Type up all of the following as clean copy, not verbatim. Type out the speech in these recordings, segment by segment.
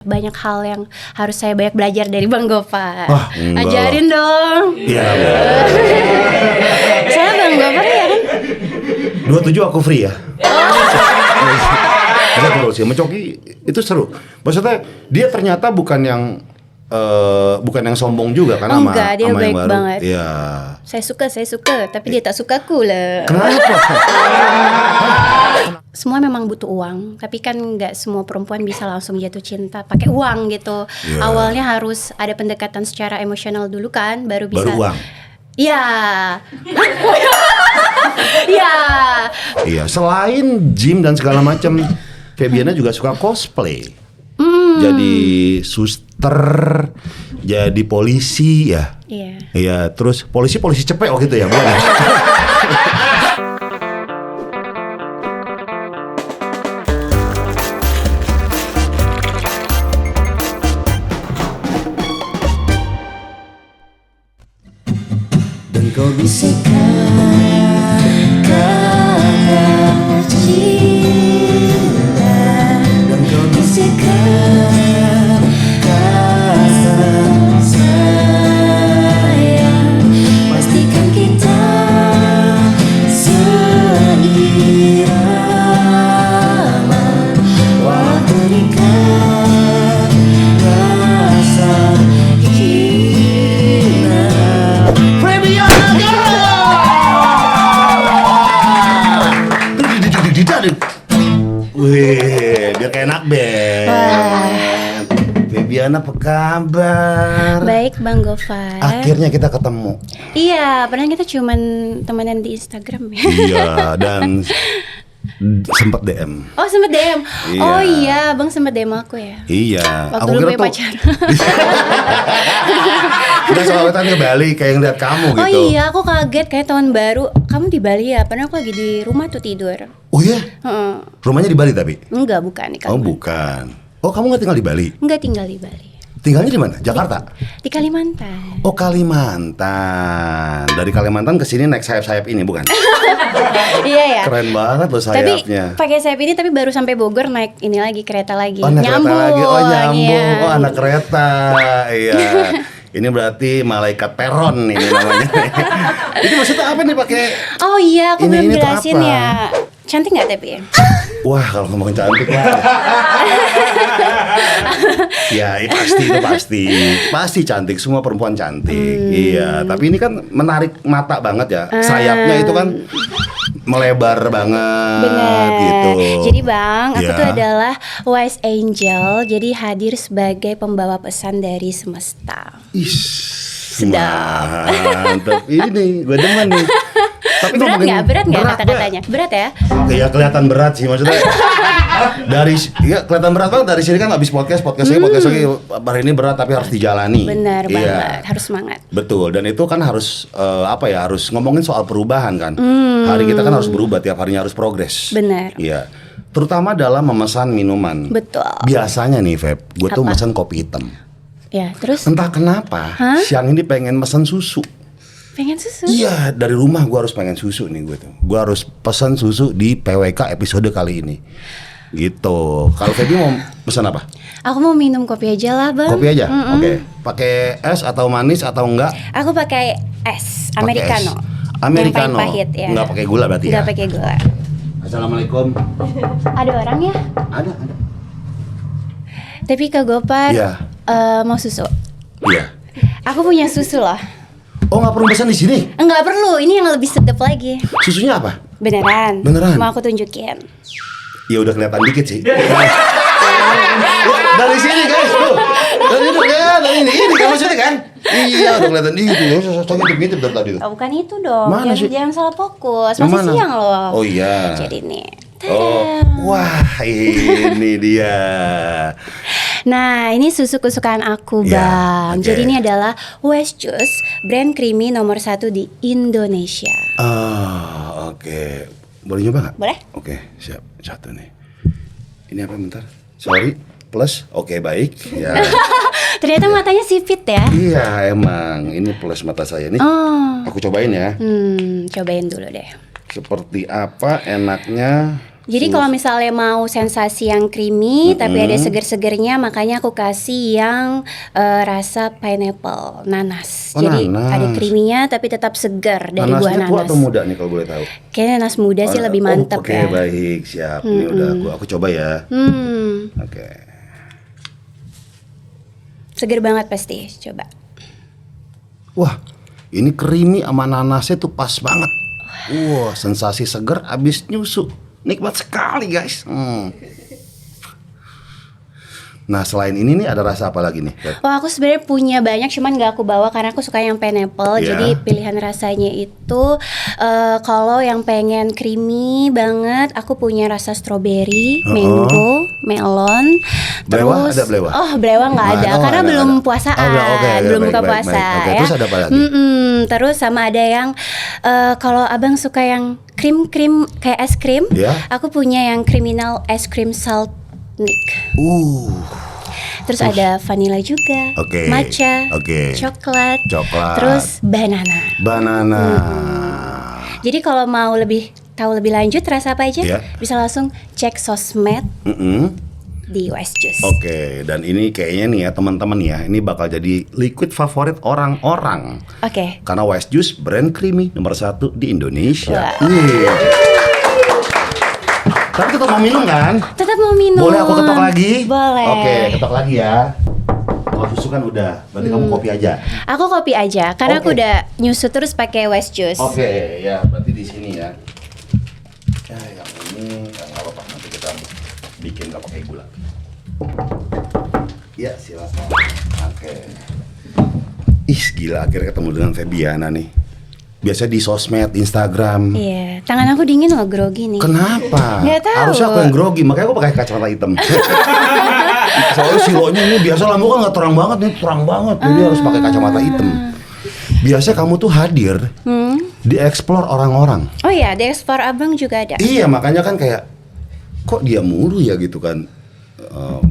Banyak hal yang harus saya banyak belajar dari Bang Gofar. Ajarin dong. Iya. Saya Bang Gofar ya kan? 27 aku free ya. Terus ya mencoki itu seru. Maksudnya dia ternyata bukan yang sombong juga kan sama enggak, dia sama baik yang baru. banget. Iya. Saya suka, tapi dia tak suka aku lah. Kenapa? Semua memang butuh uang, tapi kan nggak semua perempuan bisa langsung jatuh cinta pakai uang gitu. Yeah. Awalnya harus ada pendekatan secara emosional dulu kan, baru bisa. Baru uang. Iya. Iya. Iya, selain gym dan segala macam, Febiana juga suka cosplay. Jadi suster, jadi polisi ya. Iya. Iya, terus polisi cepek gitu ya, bukan? Dan kau bisikan kata cinta, dan kau bisikan kata sayang. Pastikan kita seirama, walau terikat rasa hina. Wih, biar kayak anak band. Febiana apa kabar? Baik Bang Gofar. Akhirnya kita ketemu. Iya, padahal kita cuman temenan di Instagram ya. Iya, dan sempat DM. Oh sempet DM. Iya. Oh iya, Bang sempet DM aku ya. Iya. Waktu lu punya pacar. Udah soalnya ke Bali kayak ngeliat kamu gitu. Oh iya, aku kaget kayak tahun baru. Kamu di Bali ya? Padahal aku lagi di rumah tuh tidur. Oh iya? Heeh. Rumahnya di Bali tapi? Enggak, bukan di Oh Kalimantan. bukan. Oh kamu nggak tinggal di Bali? Enggak tinggal di Bali. Tinggalnya di mana? Jakarta? Di Kalimantan. Oh Kalimantan. Dari Kalimantan ke sini naik sayap-sayap ini bukan? Iya ya. Keren banget loh Tapi sayapnya. pakai sayap ini tapi baru sampai Bogor naik ini lagi kereta lagi. Oh naik kereta lagi. Oh nyambung. Iya. Oh anak kereta. Iya. Ini berarti malaikat peron ini namanya. Itu maksudnya apa nih pakai? Oh iya, aku belum Ini tuh jelasin apa? ya. Cantik nggak tapi? Wah kalau ngomongin cantik lah. Ya pasti itu pasti cantik, semua perempuan cantik. Iya, tapi ini kan menarik mata banget ya. Sayapnya itu kan melebar banget. Benar. Gitu. Jadi Bang, aku Ya. tuh adalah Wise Angel. Jadi hadir sebagai pembawa pesan dari semesta. Sedap. Mantap. Ini nih, gue demen nih. Tapi Berat ngomongin- nggak berat, kata-katanya? Berat ya? Ya kelihatan berat sih maksudnya. Kelihatan berat banget dari sini kan habis podcast lagi hari ini berat tapi harus dijalani. Benar Iya. banget, harus semangat. Betul, dan itu kan harus harus ngomongin soal perubahan kan. Hari kita kan harus berubah, tiap harinya harus progres. Benar. Iya. Terutama dalam memesan minuman. Betul. Biasanya nih, Feb, gue tuh Apa? mesen kopi hitam. Ya, terus Entah kenapa, siang ini pengen mesen susu. pengen susu. Iya, dari rumah gue harus pengen susu nih gue tuh. Gue harus pesan susu di PWK episode kali ini. Gitu. Kalau Febi mau pesan apa? Aku mau minum kopi aja lah, Bang. Kopi aja. Oke. Pakai es atau manis atau enggak? Aku pakai es Pakai americano. es. Americano. Yang pahit ya. Enggak pakai gula berarti ya? Enggak pakai gula. Assalamualaikum. Ada orang ya? Ada. Tapi Kak Gopar Iya. mau susu. Iya. Aku punya susu loh. Oh, nggak perlu pesan di sini. Enggak perlu, ini yang lebih sedap lagi. Susunya apa? Beneran? Beneran? Mau aku tunjukin. Ya udah kelihatan dikit sih. Dari sini guys, tuh. Dari itu kan, dari ini kan maksudnya kan? Iya, udah kelihatan dikit tuh. Saya ngintip dari tadi tuh. Oh, bukan itu dong. Mana jangan, sih? jangan salah fokus. Yang Masih mana? siang loh. Oh iya. Jadi nih. Oh, wah ini dia. Nah, ini susu kesukaan aku, Ya, Bang. oke. Jadi ini adalah West Juice, brand creamy nomor 1 di Indonesia. Oh, oke. Boleh nyoba nggak? Boleh. Oke, siap. Satu nih. Ini apa bentar? Sorry, plus. Oke, baik. Ya. Ternyata matanya sipit ya. Iya, emang. Ini plus mata saya nih. Oh. Aku cobain ya. Cobain dulu deh. Seperti apa enaknya Jadi kalau misalnya mau sensasi yang creamy tapi ada seger-segernya, makanya aku kasih yang rasa pineapple, nanas. Oh, Jadi nanas. ada creaminya tapi tetap segar dari buah Nanasnya tua nanas. atau muda nih kalau boleh tahu? Kayaknya nanas muda sih lebih mantep Oke, ya. baik, siap. Ini udah aku coba ya. Oke. Seger banget pasti, coba. Wah, ini creamy sama nanasnya tuh pas banget. Wah, sensasi seger abis nyusu. Nikmat sekali, guys. Nah, selain ini nih ada rasa apa lagi nih? Wah, aku sebenarnya punya banyak, cuman nggak aku bawa karena aku suka yang pineapple. Iya. Jadi pilihan rasanya itu kalau yang pengen creamy banget, aku punya rasa strawberry, mango, melon. Blewa, Terus ada blewa? Oh, blewa nggak ada Oh, karena nggak belum ada. puasaan, Oh, oke, belum baik, buka baik, puasa baik. Oke, ya. terus ada apa lagi? Terus sama ada yang kalau abang suka yang krim kayak es krim, Iya. aku punya yang criminal es krim salt nick. Terus ada vanilla juga, Oke, matcha, oke. coklat, Coklat. terus banana. Banana. Jadi kalau mau tahu lebih lanjut rasa apa aja, Iya. bisa langsung cek sosmed di West Juice. Oke, dan ini kayaknya nih ya teman-teman ya, ini bakal jadi liquid favorit orang-orang. Oke. Karena West Juice brand creamy nomor 1 di Indonesia. Wah. Iya. Tapi tetap mau minum kan? Tetap mau minum. Boleh aku ketok lagi? Boleh. Oke, ketok lagi ya. Kalau susu kan udah, berarti kamu kopi aja. Aku kopi aja, karena aku Oke. udah nyusu terus pakai West Juice. Oke, ya berarti di sini ya. Ya, yang ini nggak apa-apa, nanti kita bikin nggak pakai gula. Ya, silakan. Oke. Ih, gila akhirnya ketemu dengan Febiana nih. Biasa di sosmed, Instagram. Iya, tangan aku dingin loh, grogi nih. Kenapa? Nggak tahu. Harusnya aku yang grogi, makanya aku pakai kacamata hitam. Soalnya silonya ini biasa lampu kan nggak terang banget nih, terang banget. Jadi harus pakai kacamata hitam. Biasanya kamu tuh hadir di explore orang-orang. Oh iya, di ekspor abang juga ada. Iya, makanya kan kayak kok dia mulu ya gitu kan.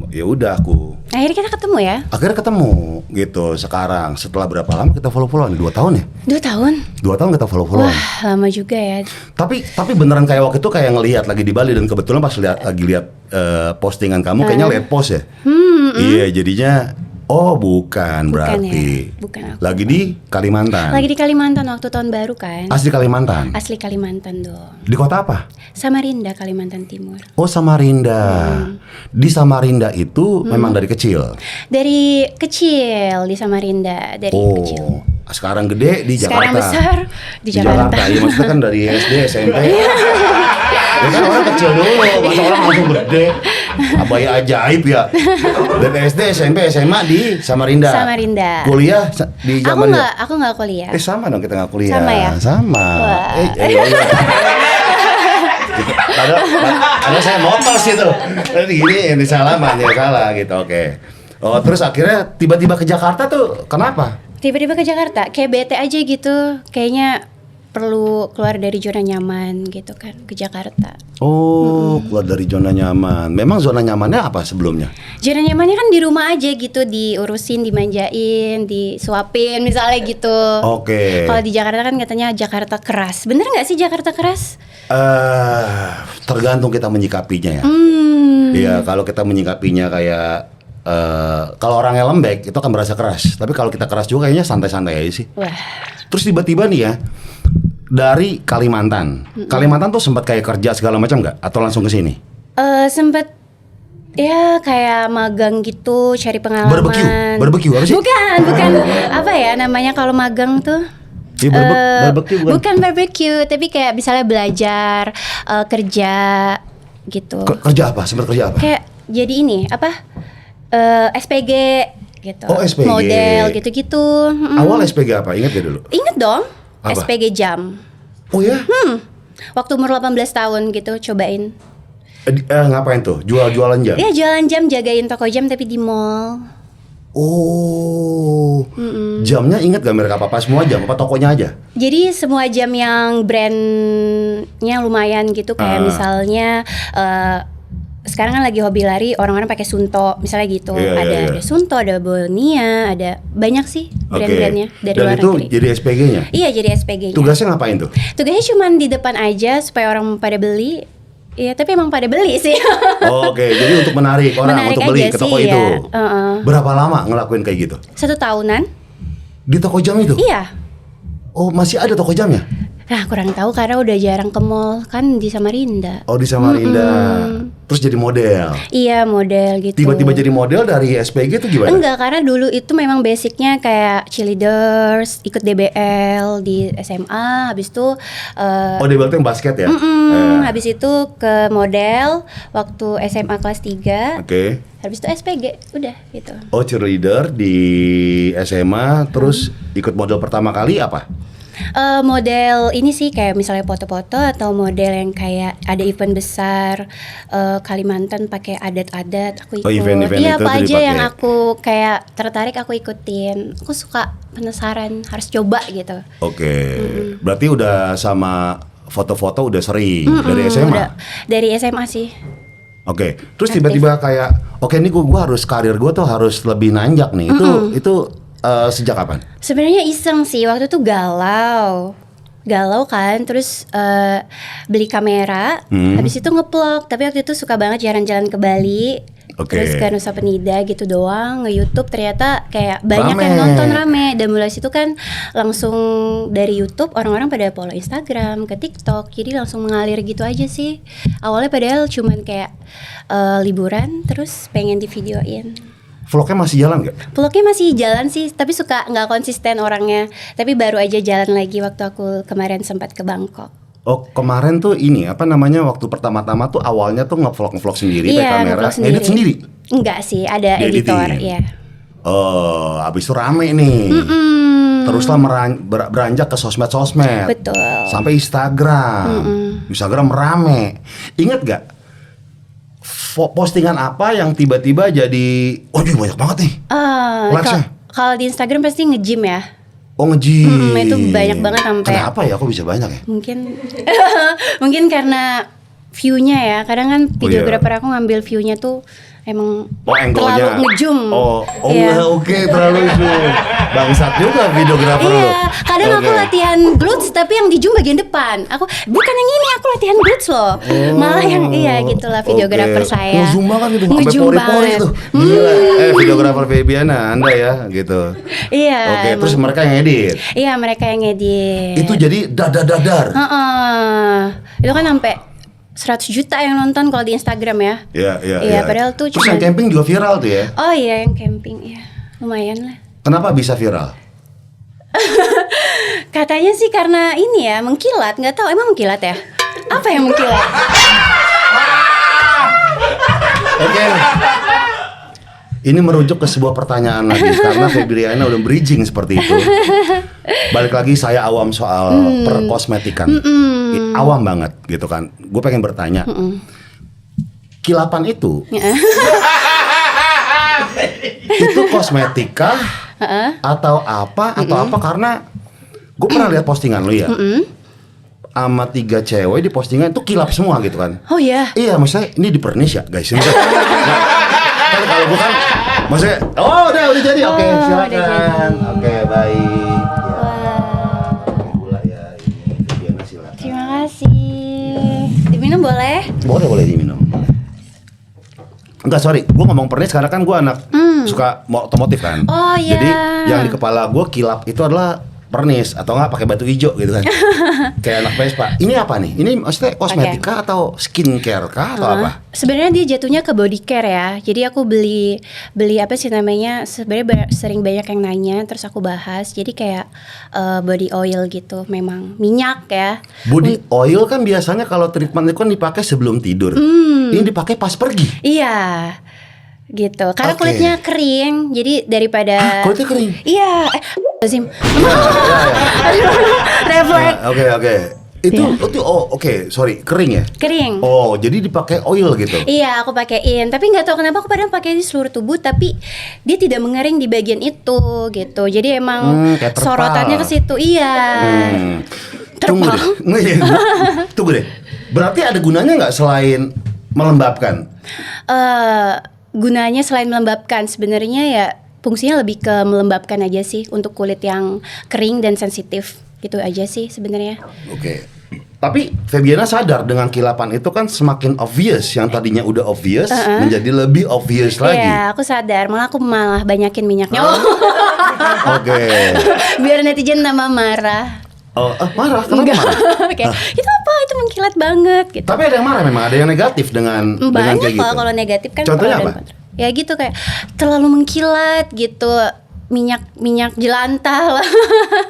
Ya udah aku Akhirnya kita ketemu ya. akhirnya ketemu gitu sekarang setelah berapa lama kita follow-followan? 2 tahun ya? 2 tahun. 2 tahun kita follow-followan. Wah, lama juga ya. Tapi beneran kayak waktu itu kayak ngelihat lagi di Bali dan kebetulan pas lagi lihat postingan kamu kayaknya lihat post ya. Iya, jadinya bukan berarti. ya, bukan aku. Lagi di Kalimantan. Lagi di Kalimantan waktu tahun baru kan. Asli Kalimantan. Asli Kalimantan dong. Di kota apa? Samarinda, Kalimantan Timur. Oh, Samarinda. Di Samarinda itu memang dari kecil. Dari kecil di Samarinda, dari kecil. Oh, sekarang gede di Jakarta. Sekarang besar di Jakarta. Ya maksudnya kan dari SD, SMP. Ya kan orang kecil dulu, masa orang langsung gede. Abai ajaib ya. Dari SD, SMP, SMA di Samarinda. Samarinda. Kuliah di zaman Aku nggak kuliah. sama dong kita nggak kuliah. Sama ya? Sama. Wah. Iya. Padahal saya motos itu. Tadi gini ini salah, ya salah gitu. Oke. Oh, terus akhirnya tiba-tiba ke Jakarta tuh kenapa? Tiba-tiba ke Jakarta, kayak bete aja gitu. Kayaknya perlu keluar dari zona nyaman gitu kan, ke Jakarta. Oh, keluar dari zona nyaman. Memang zona nyamannya apa sebelumnya? Zona nyamannya kan di rumah aja gitu, diurusin, dimanjain, disuapin misalnya gitu. Oke. Kalau di Jakarta kan katanya Jakarta keras. Bener nggak sih Jakarta keras? Tergantung kita menyikapinya ya. Iya, kalau kita menyikapinya kayak kalau orangnya lembek itu akan berasa keras. Tapi kalau kita keras juga kayaknya santai-santai aja sih. Wah. Terus tiba-tiba nih ya dari Kalimantan. Kalimantan tuh sempat kayak kerja segala macam nggak? Atau langsung ke sini? Sempet ya kayak magang gitu, cari pengalaman. Barbecue apa sih? Bukan apa ya namanya kalau magang tuh? Iya, barbecue bukan? Bukan barbecue, tapi kayak misalnya belajar, kerja gitu. Kerja apa? Sempat kerja apa? Kayak jadi ini apa? SPG gitu. Oh, SPG. Model gitu-gitu. Awal SPG apa? Ingat gak dulu? Ingat dong. Apa? SPG jam. Oh ya? Waktu umur 18 tahun gitu cobain. Ngapain tuh? Jualan jam? Iya, jualan jam, jagain toko jam tapi di mall. Oh, jamnya ingat gak merek apa? Semua jam apa tokonya aja? Jadi semua jam yang brandnya lumayan gitu, kayak misalnya sekarang kan lagi hobi lari, orang-orang pakai Sunto misalnya gitu. Iya. Ada Sunto, ada Bonia, ada banyak sih brand-brandnya dari Dan luar itu negeri. jadi SPG-nya? Iya, jadi SPG-nya. Tugasnya ngapain tuh? Tugasnya cuma di depan aja supaya orang pada beli. Iya, tapi emang pada beli sih. Oke, jadi untuk menarik orang Menarik untuk beli aja ke toko sih, itu. ya. Berapa lama ngelakuin kayak gitu? 1 tahunan. Di toko jam itu? Iya. Oh, masih ada toko jamnya? Nah, kurang tahu karena udah jarang ke mall kan di Samarinda. Oh, di Samarinda. Terus jadi model. Iya, model gitu. Tiba-tiba jadi model dari SPG itu gimana? Enggak, karena dulu itu memang basicnya kayak cheerleaders, ikut DBL di SMA, habis itu Oh, DBL itu yang basket ya? habis itu ke model waktu SMA kelas 3. Oke. Habis itu SPG, udah gitu. Oh, cheerleader di SMA, terus ikut model pertama kali apa? Model ini sih kayak misalnya foto-foto atau model yang kayak ada event besar Kalimantan pakai adat-adat aku ikut. Oh, event-event Iya, itu apa aja dipakai. yang aku kayak tertarik aku ikutin. Aku suka, penasaran, harus coba gitu. Oke. Berarti udah sama foto-foto udah sering dari SMA? Udah, dari SMA sih. Oke. Terus tiba-tiba kayak oke, ini gua harus karir gua tuh harus lebih nanjak nih. Itu sejak kapan? Sebenarnya iseng sih, waktu itu galau kan, terus beli kamera, habis itu ngeplog. Tapi waktu itu suka banget jalan-jalan ke Bali, Oke. terus ke Nusa Penida gitu doang, nge-YouTube ternyata kayak banyak Rame. yang nonton, rame. Dan mulai situ kan langsung dari YouTube orang-orang pada follow Instagram, ke TikTok, jadi langsung mengalir gitu aja sih. Awalnya padahal cuman kayak liburan, terus pengen di videoin. Vlognya masih jalan nggak? Vlognya masih jalan sih, tapi suka nggak konsisten orangnya. Tapi baru aja jalan lagi waktu aku kemarin sempat ke Bangkok. Oh, kemarin tuh ini apa namanya waktu pertama-tama tuh awalnya tuh ngevlog sendiri pakai kamera, ngevlog sendiri. edit sendiri. Enggak sih, ada Dieditin. editor, ya. Oh, abis itu rame nih. Teruslah beranjak ke sosmed-sosmed. Betul. Sampai Instagram. Instagram rame. Ingat gak postingan apa yang tiba-tiba jadi waduh banyak banget nih likes-nya? Kalau di Instagram pasti nge-gym ya. Oh, nge-gym. Itu banyak banget sampai. Kenapa ya kok bisa banyak ya? Mungkin mungkin karena view-nya ya. Kadang kan videografer aku ngambil view-nya tuh emang angle-nya. terlalu nge-zoom. Iya. Oke, terlalu zoom. Bangsat juga videografer lu. Iya, kadang aku latihan glutes tapi yang di zoom bagian depan. Aku bukan yang ini, aku latihan glutes loh. Malah yang gitulah videografer saya. Nge-zoom banget gitu, sampai Nge-zoom pori-pori banget. tuh. Gila. Videografer Febiana, Anda ya gitu. Iya. Oke, emang. terus mereka yang edit. Iya, mereka yang edit. Itu jadi dadar. Itu kan sampai 100 juta yang nonton kalau di Instagram ya. Iya. Padahal tuh terus yang camping juga viral tuh ya. Oh iya, yang camping ya. Lumayan lah. Kenapa bisa viral? Katanya sih karena ini ya, mengkilat. Nggak tahu, emang mengkilat ya? Apa yang mengkilat? Oke. Ini merujuk ke sebuah pertanyaan lagi karena Febriana udah bridging seperti itu. Balik lagi, saya awam soal perkosmetikan. Awam banget gitu kan. Gue pengen bertanya. Kilapan itu itu kosmetika atau apa karena gue pernah lihat postingan lu ya. Sama 3 cewek di postingan itu kilap semua gitu kan. Oh iya. Iya, maksudnya ini di pernis ya guys. Maksudnya, kan kalau gue kan maksudnya udah jadi. Oke, silakan. Oke, baik. Gula ya, ini Febiana silakan. Terima kasih. Diminum boleh? Boleh diminum. Enggak, sorry, gue ngomong pernis karena kan gue anak suka otomotif kan. Oh iya. Jadi yang di kepala gue kilap itu adalah pernis atau enggak pakai batu hijau gitu kan. Kayak anak Vespa. Ini apa nih? Ini maksudnya kosmetika atau skincare kah atau apa? Sebenarnya dia jatuhnya ke body care ya. Jadi aku beli apa sih namanya? Sebenarnya sering banyak yang nanya, terus aku bahas. Jadi kayak body oil gitu, memang minyak ya. Body oil kan biasanya kalau treatment itu kan dipakai sebelum tidur. Ini dipakai pas pergi. Iya. Gitu. Karena Oke. kulitnya kering. Jadi daripada Kulitnya kering. Iya. Zim. Refleks. Oke. Itu oke, sorry, kering ya? Kering. Oh, jadi dipakai oil gitu. Iya, aku pakein. Tapi nggak tahu kenapa aku padahal pakai di seluruh tubuh, tapi dia tidak mengering di bagian itu, gitu. Jadi emang kayak terpal. sorotannya ke situ. Iya. Tunggu deh. Tunggu deh. Berarti ada gunanya nggak selain melembabkan? Gunanya selain melembabkan, sebenarnya ya fungsinya lebih ke melembabkan aja sih untuk kulit yang kering dan sensitif. Gitu aja sih sebenarnya. Oke. Tapi Febiana sadar dengan kilapan itu kan semakin obvious, yang tadinya udah obvious menjadi lebih obvious lagi. Iya, aku sadar. Malah aku malah banyakin minyaknya. Oke. Biar netizen tambah marah. Oh, marah? Kenapa marah? Kayak, itu apa? Itu mengkilat banget gitu. Tapi ada yang marah memang, ada yang negatif dengan Banyak kayak gitu. kalau negatif kan. Contohnya pro dan apa? kontra. Ya gitu kayak terlalu mengkilat gitu. Minyak jelantah lah.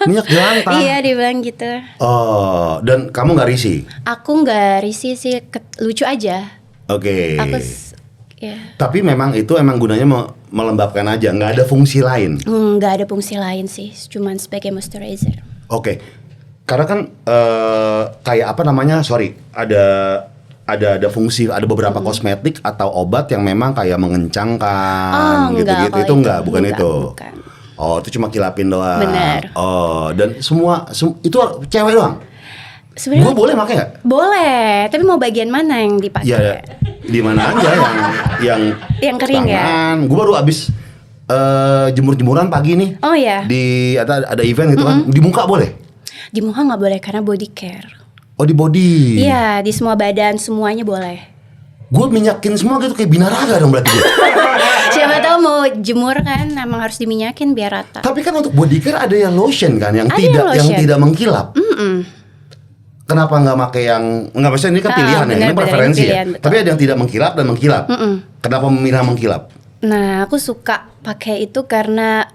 Minyak jelantah? Iya, dibilang gitu. Oh, dan kamu nggak risih? Aku nggak risih sih, lucu aja. Oke. Ya. Tapi memang itu emang gunanya melembabkan aja, nggak ada fungsi lain. Nggak ada fungsi lain sih, cuman sebagai moisturizer. Oke. Karena kan kayak apa namanya? Sorry, ada fungsi, ada beberapa kosmetik atau obat yang memang kayak mengencangkan gitu-gitu. Itu enggak, bukan itu. Bukan. Oh, itu cuma kilapin doang. Benar. Oh, dan itu cewek doang. Sebenarnya Gue boleh pakai nggak? boleh, tapi mau bagian mana yang dipakai? Ya, di mana aja yang kering tangan. Gue baru abis jemur-jemuran pagi nih. Oh ya. Di ada event gitu kan. Di muka boleh? Di muka nggak boleh karena body care. Oh, di body. Iya, di semua badan semuanya boleh. Gue minyakin semua gitu kayak binaraga dong berarti gue. Siapa tahu mau jemur kan, emang harus diminyakin biar rata. Tapi kan untuk body care ada yang lotion kan, yang Ada yang lotion. tidak mengkilap. Kenapa nggak pakai yang nggak, maksudnya ini kan pilihan ya, ini benar, preferensi ini ya. pilihan, betul. Tapi ada yang tidak mengkilap dan mengkilap. Kenapa memilih mengkilap? Nah, aku suka pakai itu karena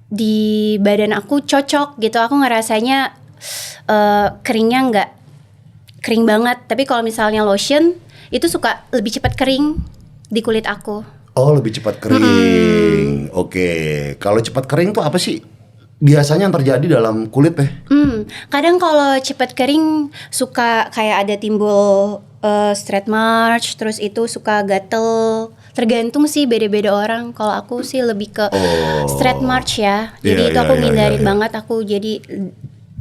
di badan aku cocok gitu. Aku ngerasanya keringnya nggak kering banget. Tapi kalau misalnya lotion itu suka lebih cepat kering di kulit aku. Oh, lebih cepat kering. Oke. Kalau cepat kering tuh apa sih biasanya yang terjadi dalam kulit teh? Kadang kalau cepat kering suka kayak ada timbul stretch mark, terus itu suka gatel. Tergantung sih, beda-beda orang. Kalau aku sih lebih ke stretch mark ya. Jadi itu aku ngindarin banget. Aku jadi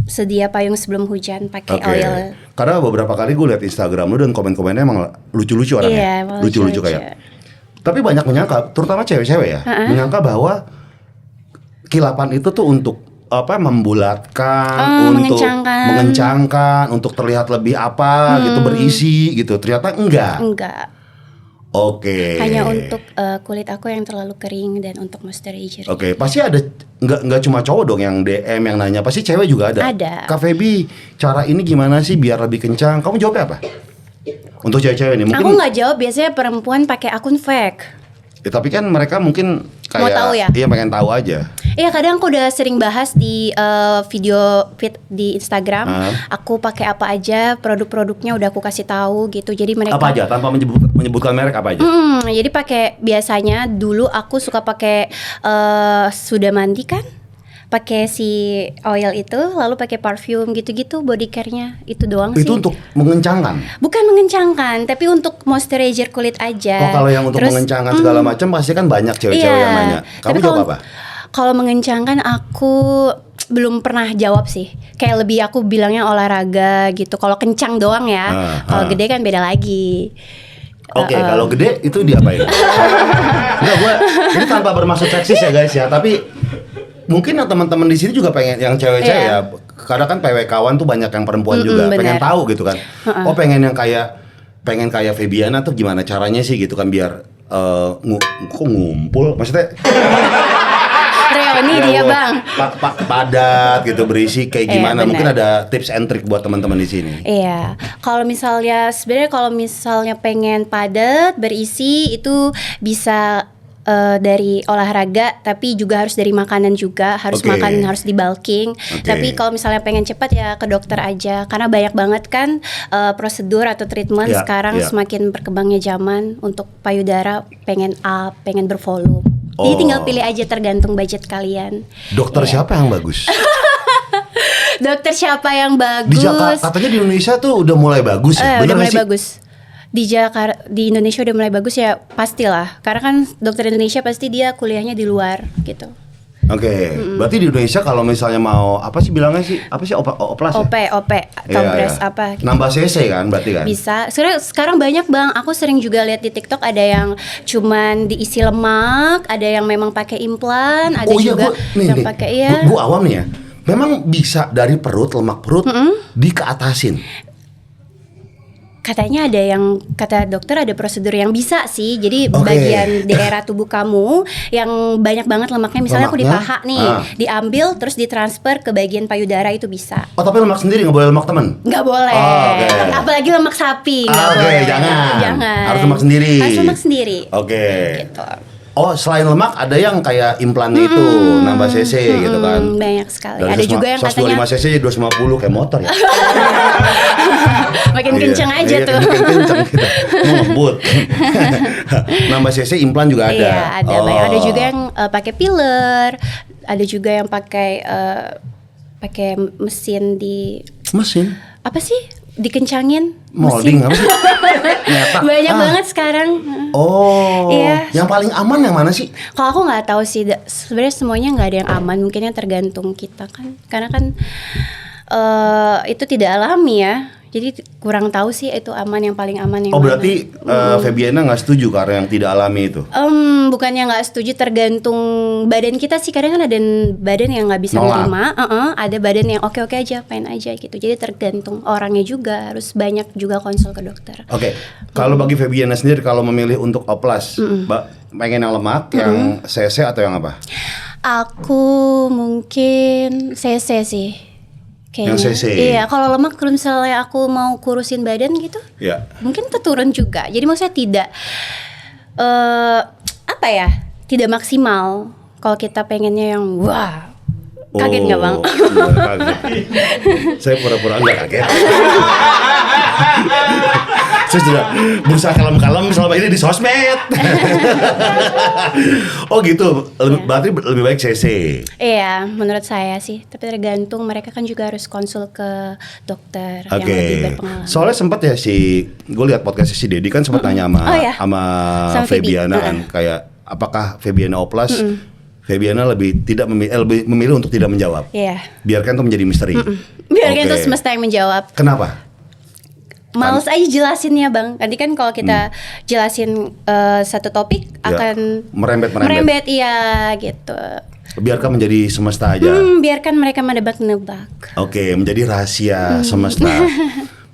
sedia payung sebelum hujan pakai oil. Karena beberapa kali gue liat Instagram lu dan komen-komennya emang lucu-lucu orangnya. Iya, lucu-lucu kayak. Tapi banyak menyangka, terutama cewek-cewek ya, menyangka bahwa kilapan itu tuh untuk apa, membulatkan, untuk mengencangkan, untuk terlihat lebih apa gitu, berisi gitu. Ternyata enggak. Enggak. Oke. Hanya untuk kulit aku yang terlalu kering dan untuk moisturizer. Oke, pasti ada, nggak cuma cowok dong yang DM yang nanya, pasti cewek juga ada. Ada. Kak Feby, cara ini gimana sih biar lebih kencang? Kamu jawabnya apa? Untuk cewek-cewek nih, mungkin. Aku nggak jawab, biasanya perempuan pakai akun fake. Ya, tapi kan mereka mungkin kayak Mau tahu ya? Iya, pengen tahu aja. Iya, kadang aku udah sering bahas di video feed di Instagram. Aku pakai apa aja, produk-produknya udah aku kasih tahu gitu. Jadi mereka Apa aja tanpa menyebutkan merek, apa aja? Jadi pakai, biasanya dulu aku suka pakai sudah mandi kan, pakai si oil itu, lalu pakai parfum gitu-gitu, body care-nya itu doang sih. Itu untuk mengencangkan. Bukan mengencangkan, tapi untuk moisturizer kulit aja. Oh, kalau yang untuk mengencangkan segala macam pasti kan banyak cewek-cewek yang nanya. Kamu jawab apa? Kalau mengencangkan aku belum pernah jawab sih. Kayak lebih aku bilangnya olahraga gitu. Kalau kencang doang ya. Kalau gede kan beda lagi. Oke, kalau gede itu diapain? Enggak, gue ini tanpa bermaksud seksis ya guys ya, tapi mungkin yang teman-teman di sini juga pengen, yang cewek-cewek ya. Karena kan PW kawan tuh banyak yang perempuan juga, pengen tahu gitu kan. Oh, pengen kayak Febiana tuh gimana caranya sih gitu kan, biar kok ngumpul, maksudnya reuni dia bang. Padat gitu, berisi kayak gimana? Bener. Mungkin ada tips and trick buat teman-teman di sini. Iya, kalau misalnya pengen padat berisi itu bisa dari olahraga, tapi juga harus dari makanan juga, harus makan, harus di bulking. Tapi kalau misalnya pengen cepat ya ke dokter aja, karena banyak banget kan prosedur atau treatment sekarang semakin berkembangnya zaman untuk payudara, pengen up, pengen bervolume. Jadi tinggal pilih aja, tergantung budget kalian. Dokter siapa yang bagus? Dokter siapa yang bagus? Katanya di Indonesia tuh udah mulai bagus ya? Udah mulai bagus. Di Indonesia udah mulai bagus ya, pastilah. Karena kan dokter Indonesia pasti dia kuliahnya di luar gitu. Oke, berarti di Indonesia kalau misalnya mau apa sih bilangnya sih? Apa sih oplas ya? OP, topres apa gitu. Nambah cc kan berarti kan? Bisa. Sekarang banyak bang. Aku sering juga lihat di TikTok ada yang cuman diisi lemak, ada yang memang pakai implan, ada juga yang pakai Gue awam nih ya. Memang bisa dari perut, lemak perut dikeatasin. Katanya ada yang, kata dokter ada prosedur yang bisa sih. Jadi bagian daerah tubuh kamu yang banyak banget lemaknya, misalnya aku di paha nih, diambil terus ditransfer ke bagian payudara, itu bisa. Oh, tapi lemak sendiri, nggak boleh lemak teman? Nggak boleh. Apalagi lemak sapi, nggak boleh. Jangan. Harus lemak sendiri. Harus lemak sendiri. Gitu. Oh, selain lemak ada yang kayak implannya itu nambah cc gitu kan? Banyak sekali. Dari ada juga yang katanya 125 cc jadi 250 kayak motor ya. makin kenceng aja tuh. Makin kenceng gitu. Ngebut. Nambah cc implan juga ada. Iya, ada banyak. Ada juga yang pakai filler, ada juga yang pakai mesin apa sih? Dikencangin molding apa sih? Banyak banget sekarang. Iya. Yang paling aman yang mana sih? Kalau aku nggak tahu sih, sebenarnya semuanya nggak ada yang aman, mungkinnya tergantung kita kan, karena kan itu tidak alami ya. Jadi kurang tahu sih itu aman, yang paling aman yang mana. Berarti Febiana nggak setuju karena yang tidak alami itu? Bukannya nggak setuju, tergantung badan kita sih. Kadang kan ada badan yang nggak bisa menerima, ada badan yang oke aja, fine aja gitu. Jadi tergantung orangnya juga, harus banyak juga konsul ke dokter. Kalau bagi Febiana sendiri, kalau memilih untuk oplas, pengen yang lemak, yang cc atau yang apa? Aku mungkin cc sih. Kayaknya. Yang cc. Iya, kalau lemak, kalau misalnya aku mau kurusin badan gitu, mungkin turun juga. Jadi maksudnya tidak tidak maksimal. Kalau kita pengennya yang wah, kaget nggak bang? Kaget. Saya pura-pura nggak kaget. Saya sudah berusaha kalem-kalem selama ini di sosmed. Oh gitu, berarti lebih baik CC. Iya, menurut saya sih. Tapi tergantung, mereka kan juga harus konsul ke dokter yang lebih berpengalaman. Soalnya sempat ya gue lihat podcastnya si Dedi kan sempat nanya sama Febiana kan, kayak apakah Febiana oplas? Febiana lebih memilih untuk tidak menjawab. Iya. Biarkan itu menjadi misteri. Biarkan itu semesta yang menjawab. Kenapa? Males aja jelasinnya bang. Nanti kan kalau kita jelasin satu topik akan merembet, iya gitu. Biarkan menjadi semesta aja. Biarkan mereka menebak-nebak. Menjadi rahasia semesta.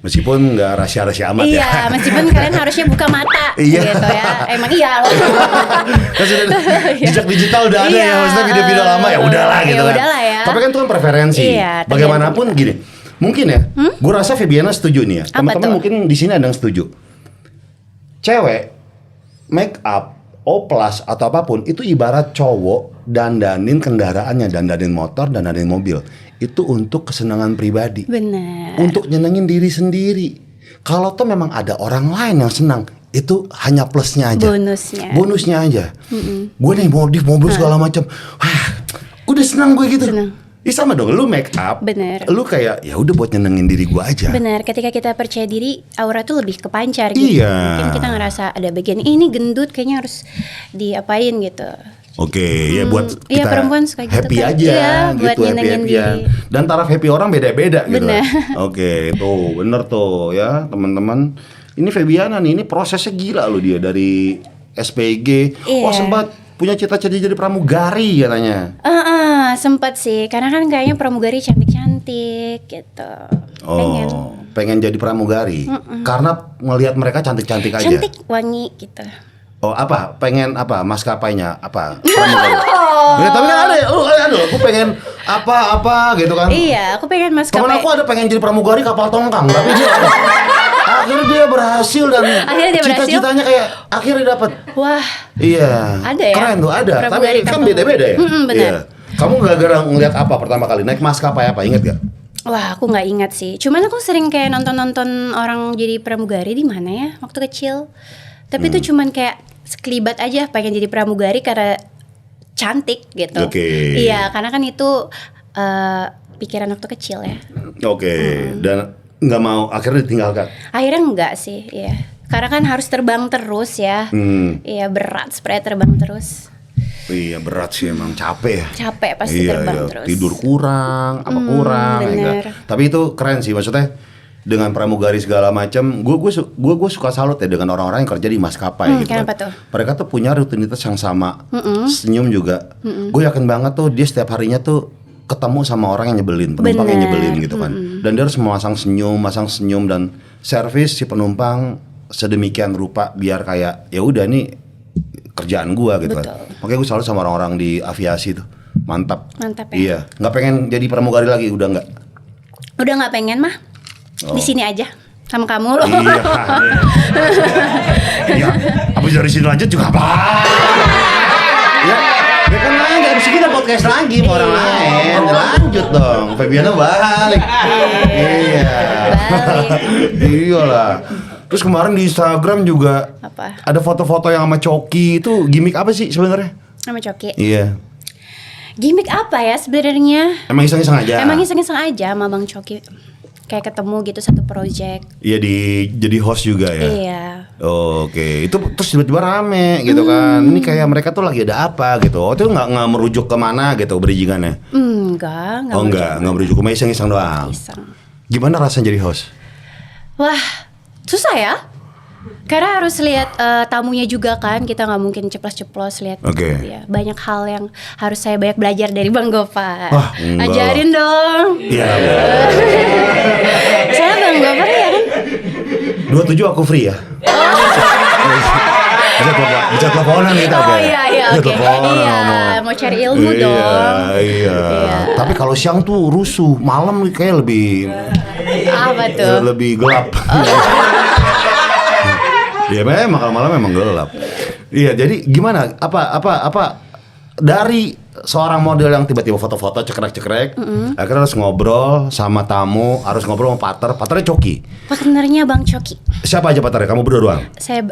Meskipun nggak rahasia-rahasia amat ya. Iya, meskipun kalian harusnya buka mata gitu ya. Emang iya loh. Kan jejak digital udah ada ya, maksudnya video-video lama ya udahlah gitu kan. Ya. Tapi kan itu kan preferensi. Bagaimanapun gini. Mungkin ya, gue rasa Febiana setuju nih ya. Teman-teman mungkin di sini ada yang setuju. Cewek, make up, oplas atau apapun itu ibarat cowok dandanin kendaraannya, dandanin motor, dandanin mobil. Itu untuk kesenangan pribadi. Benar. Untuk nyenengin diri sendiri. Kalau tuh memang ada orang lain yang senang, itu hanya plusnya aja. Bonusnya aja. Gue nih modif mobil segala macam. Wah, udah senang gue gitu. Sama dong, lu make up. Bener. Lu kayak ya udah buat nyenengin diri gue aja. Benar. Ketika kita percaya diri, aura tuh lebih kepancar gitu. Iya. Mungkin kita ngerasa ada bagian ini gendut, kayaknya harus diapain gitu. Ya buat kita perempuan suka gitu happy kan. aja Iya, gitu, buat nyenengin diri. Dan taraf happy orang beda-beda gitu. Bener. Tuh bener tuh ya teman-teman. Ini Febiana nih, ini prosesnya gila loh dia dari SPG. Sempat punya cita-cita jadi pramugari katanya. Sempat sih, karena kan kayaknya pramugari cantik-cantik gitu. Pengen jadi pramugari karena ngelihat mereka cantik-cantik aja. Cantik, wangi gitu. Pengen apa? Maskapainya apa? Pramugari. Tapi kan ada, aku pengen apa gitu kan. Iya, aku pengen maskapai. Temen aku ada pengen jadi pramugari kapal tongkang, tapi dia akhirnya dia berhasil dan cita-citanya kayak akhirnya dapat. Wah. Iya. Ada ya. Keren tuh ada. Tapi kan beda-beda ya. Benar. Iya. Kamu gara-gara ngeliat apa pertama kali naik maskapai apa? Ingat gak? Wah, aku nggak ingat sih. Cuman aku sering kayak nonton orang jadi pramugari di mana ya waktu kecil. Tapi itu cuman kayak sekelibat aja pengen jadi pramugari karena cantik gitu. Iya, karena kan itu pikiran waktu kecil ya. Dan nggak mau akhirnya ditinggalkan? Akhirnya enggak sih, iya. Karena kan harus terbang terus ya. Iya, berat sebenarnya terbang terus. Iya berat sih, emang capek ya. Capek pasti terbang terus. Tidur kurang, apa kurang. Tapi itu keren sih, maksudnya dengan pramugari segala macam. Gue suka salut ya dengan orang-orang yang kerja di maskapai gitu. Kenapa tuh? Mereka tuh punya rutinitas yang sama. Senyum juga. Gue yakin banget tuh dia setiap harinya tuh ketemu sama orang yang nyebelin, penumpang yang Bener. nyebelin gitu kan. Dan dia harus masang senyum dan servis si penumpang sedemikian rupa biar kayak ya udah nih kerjaan gua gitu kan. Betul. Makanya gue selalu sama orang-orang di aviasi tuh. Mantap. Mantap ya. Iya, nggak pengen jadi pramugari lagi, udah nggak. Udah nggak pengen mah. Oh. Di sini aja sama kamu loh. Iya. Ya, abis dari sini lanjut juga apa? Ya, ya kan lanjut, abis ini kita podcast lagi sama orang lain. Lanjut dong, Febiana balik. Iya. Balik. Iyalah. Terus kemarin di Instagram juga Apa? ada foto-foto yang sama Coki, itu gimmick apa sih sebenarnya? Sama Coki. Iya. Gimik apa ya sebenarnya? Emang iseng-iseng aja. Emang iseng-iseng aja sama Bang Coki. Kayak ketemu gitu satu project. Iya, jadi host juga ya. Iya. Oke, itu terus tiba-tiba rame gitu kan. Ini kayak mereka tuh lagi ada apa gitu. Oh, itu nggak merujuk kemana gitu berijingannya. Enggak Oh nggak merujuk, cuma iseng-iseng doang. Iseng. Gimana rasanya jadi host? Wah, susah ya. Karena harus lihat tamunya juga kan, kita nggak mungkin ceplos-ceplos lihat. Oke. Ya, banyak hal yang harus saya banyak belajar dari Bang Gopar. Wah, enggak. Ajarin dong. Iya. Saya Bang Gopar ya kan. 27 aku free ya. Bisa teleponan kita. Oh Oke. iya Bisa oke. teleponan Iya, ngomong. mau cari ilmu dong. Iya. Iya. Tapi kalau siang tuh rusuh, malam kayak lebih Apa tuh? lebih gelap. Iya memang kalau malam memang gelap. Iya, jadi gimana? Apa dari seorang model yang tiba-tiba foto-foto cekrek-cekrek, akhirnya harus ngobrol sama tamu, harus ngobrol sama partnernya Coki. Partnernya Bang Coki. Siapa aja partnernya? Kamu berdua doang?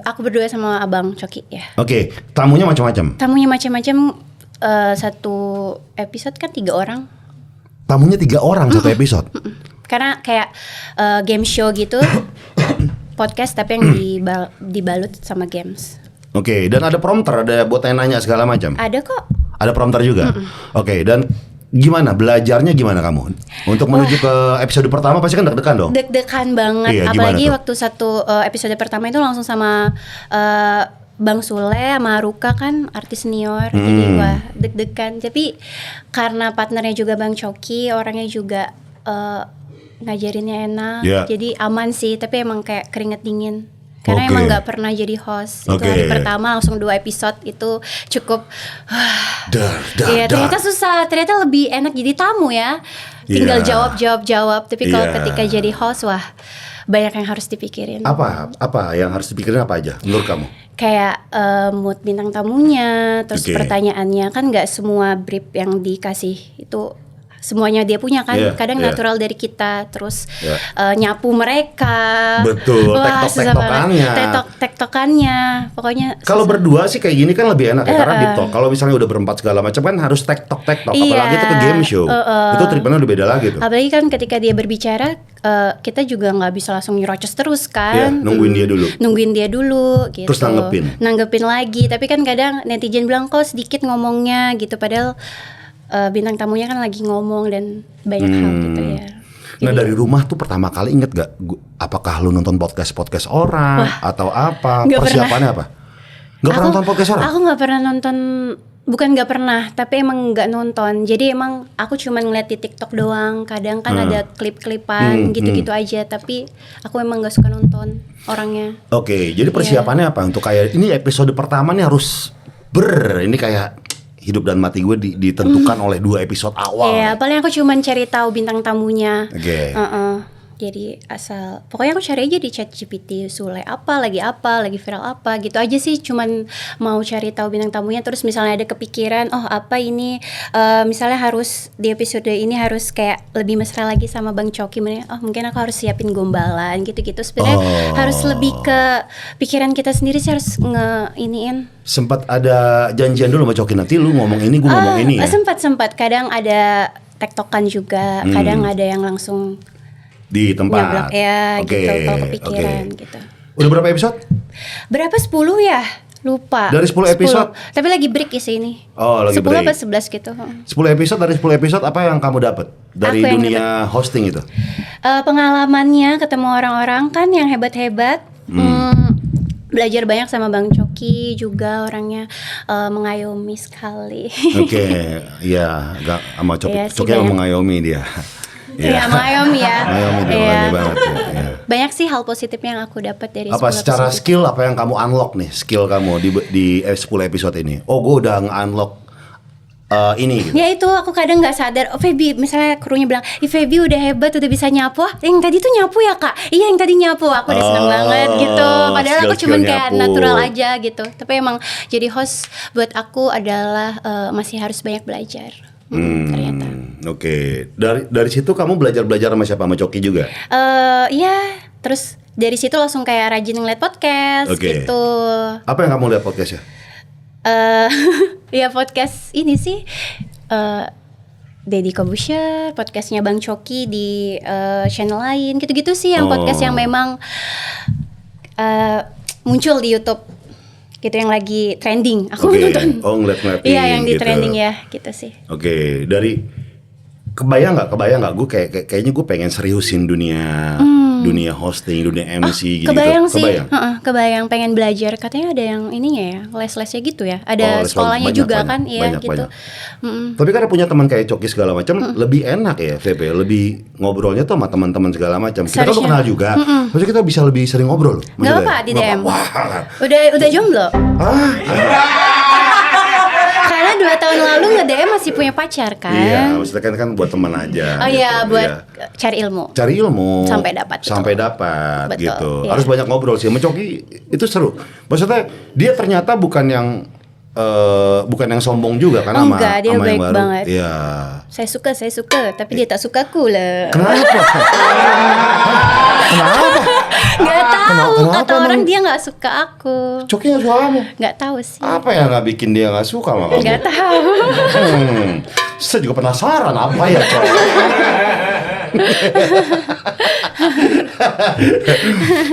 Aku berdua sama Abang Coki ya. Oke, tamunya macam-macam. Tamunya macam-macam. Satu episode kan 3 orang. Tamunya 3 orang satu episode. Karena kayak game show gitu. Podcast tapi yang dibalut sama games. Oke, dan ada prompter, ada buat nanya segala macam. Ada kok. Ada prompter juga. Oke, dan gimana belajarnya gimana kamu untuk menuju ke episode pertama? Pasti kan deg-degan dong. Deg-degan banget. Iya, Apalagi gimana tuh? waktu satu episode pertama itu langsung sama Bang Sule sama Ruka kan artis senior. Jadi wah deg-degan. Tapi karena partnernya juga Bang Coki, orangnya juga ngajarinnya enak. Yeah. Jadi aman sih. Tapi emang kayak keringet dingin. Karena Oke. emang nggak pernah jadi host. Itu Oke. hari pertama langsung 2 episode itu cukup. Iya, Dar. ternyata susah. Ternyata lebih enak jadi tamu ya. Tinggal Iya. jawab. Tapi kalau Iya. ketika jadi host, wah banyak yang harus dipikirin. Apa yang harus dipikirin apa aja menurut kamu? Kayak mood bintang tamunya, terus Oke. pertanyaannya kan nggak semua brief yang dikasih itu semuanya dia punya kan. Iya, Kadang iya. natural dari kita, terus Iya. nyapu mereka. Betul, Wah, susah tektokannya. banget. Tektokannya, pokoknya. Kalau susah. berdua sih kayak gini kan lebih enak ya, karena deep talk. Kalau misalnya udah berempat segala macam kan harus tektok. Iya. Apalagi itu ke game show. Itu treatmentnya udah beda lagi tuh. Apalagi kan ketika dia berbicara, kita juga nggak bisa langsung nyerocos terus Iya, kan. nungguin dia dulu. Nungguin dia dulu gitu. Terus nanggepin lagi. Tapi kan kadang netizen bilang kok sedikit ngomongnya gitu. Padahal bintang tamunya kan lagi ngomong dan banyak hal gitu ya. Nah dari rumah tuh pertama kali inget gak? Apakah lu nonton podcast orang atau apa? Nggak Persiapannya apa? Gak pernah nonton podcast orang? Aku nggak pernah nonton. Bukan nggak pernah, tapi emang nggak nonton. Jadi emang aku cuma ngeliat di TikTok doang. Kadang kan ada klip-klipan gitu-gitu aja. Tapi aku emang nggak suka nonton orangnya. Oke, jadi persiapannya apa? Untuk kayak ini episode pertama nih harus ini kayak hidup dan mati gue ditentukan oleh 2 episode awal. Iya, paling aku cuma cari tahu bintang tamunya. Oke. Jadi pokoknya aku cari aja di ChatGPT Sule lagi viral apa gitu aja sih. Cuman mau cari tahu bintang tamunya. Terus misalnya ada kepikiran, oh apa ini, misalnya harus di episode ini harus kayak lebih mesra lagi sama Bang Coki. Oh mungkin aku harus siapin gombalan gitu-gitu. Sebenarnya harus lebih ke pikiran kita sendiri sih, harus ngeiniin. Sempat ada janjian dulu sama Coki, nanti lu ngomong ini, gue ngomong ini ya? Sempat. Kadang ada tektokan juga. Kadang ada yang langsung Di tempat. nyablak ya Oke, gitu kalau kepikiran oke. gitu. Udah berapa episode? Berapa 10 ya? Lupa. Dari 10 episode? Tapi lagi break ya ini. Oh, lagi 10 break. apa 11 gitu. 10 episode, dari 10 episode apa yang kamu dapat dari Apa yang dunia hosting itu? Pengalamannya ketemu orang-orang kan yang hebat-hebat. Belajar banyak sama Bang Coki. laki-laki juga orangnya mengayomi sekali. Oke, ya, gak sama Iya sih, Coki banyak. mengayomi dia. Iya, mengayomi ya. Mengayomi dia, Iya. mengayomi banget ya. Banyak sih hal positif yang aku dapat dari Apa 10 secara episode. skill apa yang kamu unlock nih, skill kamu di 10 episode ini? Oh, gue udah nge-unlock ini gitu. Ya itu aku kadang nggak sadar. Oh Feby, misalnya krunya bilang, "Ih Feby udah hebat, udah bisa nyapu." Ah, yang tadi tuh nyapu ya kak? Iya yang tadi nyapu. Aku udah seneng banget gitu. Padahal aku skill-skill cuman kayak nyapu. natural aja gitu. Tapi emang jadi host buat aku adalah masih harus banyak belajar. Ternyata. Oke, dari situ kamu belajar sama siapa, sama Coki juga? Iya. Terus dari situ langsung kayak rajin ngeliat podcast Oke. gitu. Apa yang kamu lihat podcastnya? Ya podcast ini sih Deddy Kobusher, podcastnya Bang Coki di channel lain, gitu-gitu sih yang podcast yang memang muncul di YouTube, gitu yang lagi trending. Aku Oke. nonton. Oh, ngeliat-ngeliatin Iya yang di gitu. trending ya, gitu sih. Oke, dari kebayang nggak? Gue kayaknya gue pengen seriusin dunia hosting, dunia MC gitu. Kebayang sih, Kebayang. kebayang pengen belajar. Katanya ada yang ininya ya, les-lesnya gitu ya. Ada les sekolahnya banyak, juga banyak, kan, iya banyak, gitu. banyak. Tapi karena punya teman kayak Coki segala macam, lebih enak ya, VP. Lebih ngobrolnya tuh sama teman-teman segala macam. Kita kan tuh Seharusnya. kenal juga, maksudnya kita bisa lebih sering ngobrol. Gak apa-apa di DM. Wah, Udah jomblo? Karena 2 tahun lalu nge-DM masih punya pacar kan? iya, maksudnya kan buat teman aja. Oh iya, gitu, buat iya. cari ilmu. Cari ilmu Sampai dapat, betul. sampai dapat Betul, gitu. iya. Harus banyak ngobrol sih. Sama Coki itu seru. Maksudnya dia ternyata bukan yang sombong juga kan sama Enggak, dia sama yang baik baru. banget. Iya. Saya suka, tapi dia tak suka aku lah. Kenapa? Kenapa? Gak tahu, Kenapa kata emang? orang dia nggak suka aku. Coki nggak suka kamu? Nggak tahu sih. Apa yang nggak bikin dia nggak suka sama kamu? Nggak tahu. Saya juga penasaran apa ya Cok.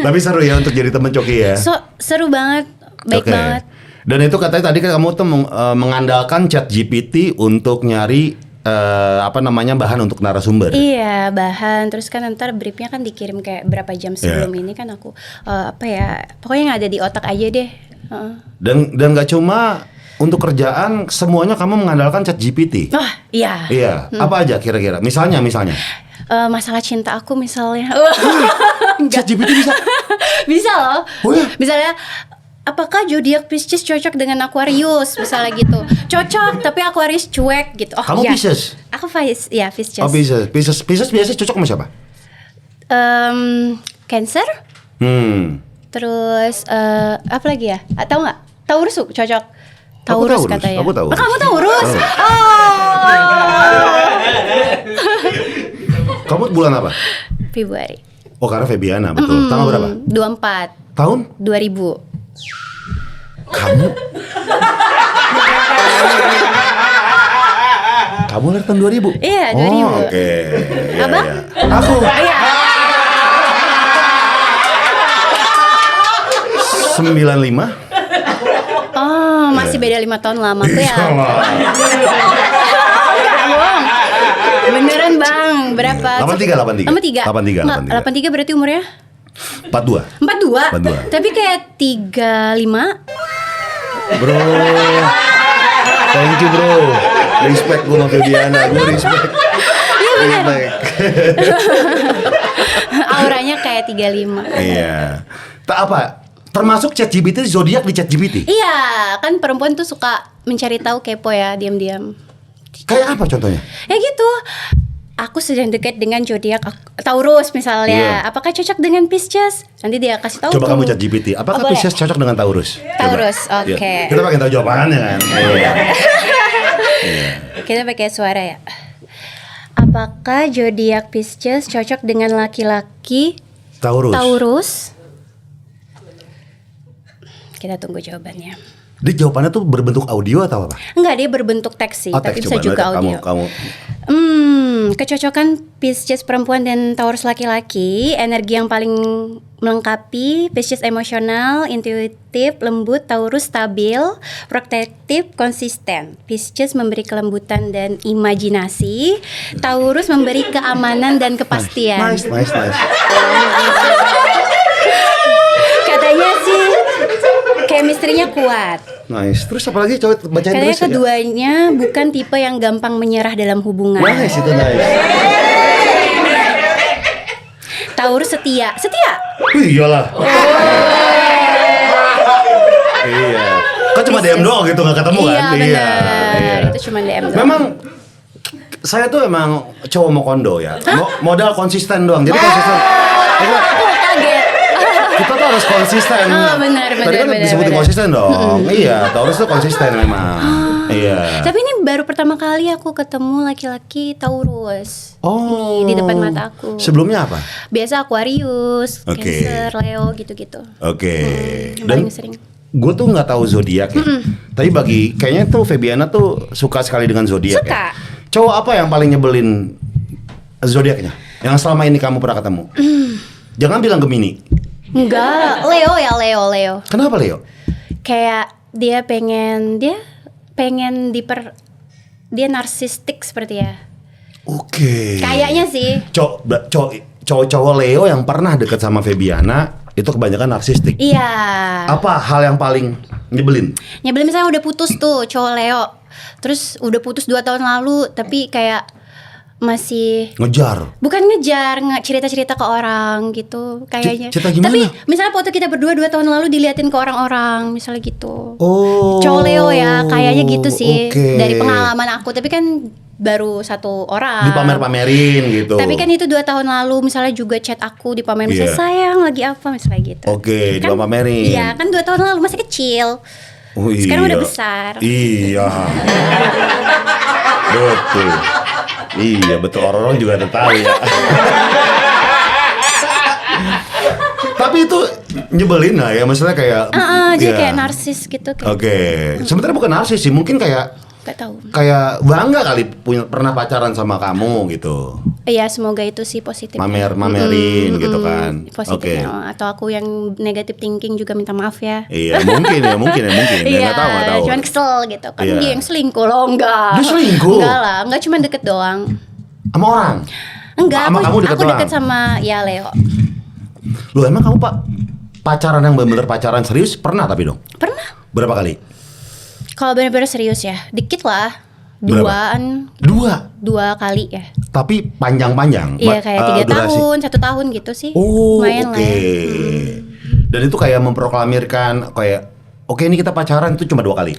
Tapi seru ya untuk jadi teman Coki ya. Seru banget, baik Oke. banget. Dan itu katanya tadi kan kamu tuh mengandalkan ChatGPT untuk nyari bahan untuk narasumber. Iya, bahan. Terus kan ntar briefnya kan dikirim kayak berapa jam sebelum Iya. ini kan aku pokoknya yang ada di otak aja deh. Dan nggak cuma untuk kerjaan, semuanya kamu mengandalkan ChatGPT. Wah, iya. Iya, apa aja kira-kira? Misalnya. Masalah cinta aku misalnya. ChatGPT bisa. Bisa loh. Oh ya? Misalnya apakah zodiak Pisces cocok dengan Aquarius misalnya gitu. Cocok, tapi Aquarius cuek gitu. Oh, Kamu iya. Pisces? Aku Pisces. Oh, Pisces biasanya cocok sama siapa? Cancer? Terus apa lagi ya? Tahu nggak? Taurus cocok. Taurus Taurus, katanya. aku Taurus. Oh, kamu Taurus? Oh. Kamu bulan apa? Februari. Oh, karena Febiana, betul. Tanggal berapa? 24 Tahun? 2000. Kamu lahir tahun 2000? Iya, 2000. Oh, oke. Iya, Abang? iya. Aku Iya. 95. Oh, masih beda 5 tahun lama aku ya. Iya, Bang. Enggak, bohong. Beneran Bang, berapa? 83. 83. 83 berarti umurnya? 42. 42. Tapi kayak 35. Bro. Thank you, bro. Respect gue sama Febiana, gue respect. Iya bener. Respect. Auranya kayak 35. Iya. Tak apa? Termasuk ChatGPT, zodiak di ChatGPT. Iya, kan perempuan tuh suka mencari tahu, kepo ya, diam-diam. Kayak apa contohnya? Ya gitu. Aku sedang dekat dengan zodiak Taurus misalnya. Iya. Apakah cocok dengan Pisces? Nanti dia kasih tahu. Coba tuh. kamu ChatGPT. Apakah Oh, boleh. Pisces cocok dengan Taurus? Coba. Taurus, oke. Iya. Kita pengen tahu jawabannya kan. Iya. Kita pakai suara ya. Apakah zodiak Pisces cocok dengan laki-laki Taurus? Kita tunggu jawabannya. Dia jawabannya tuh berbentuk audio atau apa? Enggak, dia berbentuk teks sih, Oh, tapi teks, bisa coba. juga Kamu- audio. kamu. Kecocokan Pisces perempuan dan Taurus laki-laki, energi yang paling melengkapi. Pisces emosional, intuitif, lembut. Taurus stabil, protektif, konsisten. Pisces memberi kelembutan dan imajinasi. Taurus memberi keamanan dan kepastian. Nice. Katanya sih chemistry-nya kuat. Nice. Terus apa lagi coba bacain Katanya terus ya. keduanya bukan tipe yang gampang menyerah dalam hubungan. Nice itu nice. Taurus setia. Setia? Iyalah. Iya. Kan cuma DM doang gitu nggak ketemu kan? Iya benar. Iya. Itu cuma DM doang. Memang saya tuh emang cowok mau kondo ya. Modal konsisten doang. Jadi konsisten. Aku kaget. Kita tuh harus konsisten. Oh, benar, Tadi kan benar, disebutin benar. konsisten dong. Iya, Taurus tuh konsisten memang. Iya. Tapi ini baru pertama kali aku ketemu laki-laki Taurus. Oh. Nih, di depan mata aku. Sebelumnya apa? Biasa Aquarius, Oke. Cancer, Leo gitu-gitu. Oke. Yang Dan paling sering. gue tuh nggak tahu zodiak ya. Tapi kayaknya tuh Febiana tuh suka sekali dengan zodiak. Suka. Ya. Cowok apa yang paling nyebelin zodiaknya? Yang selama ini kamu pernah ketemu? Jangan bilang Gemini. Enggak, Leo ya, Leo. Kenapa Leo? Kayak dia pengen dia narsistik seperti ya. Oke. Kayaknya sih. Cowok-cowok Leo yang pernah deket sama Febiana itu kebanyakan narsistik. Iya. Apa hal yang paling nyebelin? Nyebelin misalnya udah putus tuh cowok Leo. Terus udah putus 2 tahun lalu tapi kayak masih Ngejar. bukan ngejar, cerita-cerita ke orang gitu kayaknya. Cerita gimana? Tapi misalnya foto kita berdua 2 tahun lalu diliatin ke orang-orang misalnya gitu. Oh. Cowok Leo ya, kayaknya gitu sih. Oke. Dari pengalaman aku, tapi kan baru 1 orang. Dipamer-pamerin gitu. Tapi kan itu 2 tahun lalu misalnya juga chat aku dipamerin Iya. misalnya sayang lagi apa misalnya gitu. Oke, Kan- dipamerin. Iya, kan 2 tahun lalu masih kecil. Oh, Sekarang iya. udah besar. Iya. Betul. Iya, betul. Orang-orang juga udah tahu ya. Tapi itu nyebelin lah ya, maksudnya kayak Jadi ya. kayak narsis gitu kayak. Oke. Sebenarnya bukan narsis sih, mungkin Gak tahu. kayak bangga kali pernah pacaran sama kamu gitu. Iya, semoga itu sih positif. Mamerin gitu kan. Positifnya. Atau aku yang negative thinking juga minta maaf ya. Iya, mungkin ya. Iya, Nggak tahu. cuman kesel gitu kan. Iya. Dia yang selingkuh loh, enggak. Dia selingkuh? Enggak lah, enggak cuma deket doang. Sama orang. Enggak, Sama kamu deket aku doang? deket sama ya Leo. Loh, emang kamu pacaran yang bener-bener pacaran serius pernah tapi dong? Pernah. Berapa kali? Kalau benar-benar serius ya, dikit lah. Berapa? 2 kali ya. Tapi panjang-panjang. Iya, kayak 3 durasi. tahun, 1 tahun gitu sih. Oh, Lumayan oke. lah ya. Dan itu kayak memproklamirkan kayak oke ini kita pacaran itu cuma 2 kali.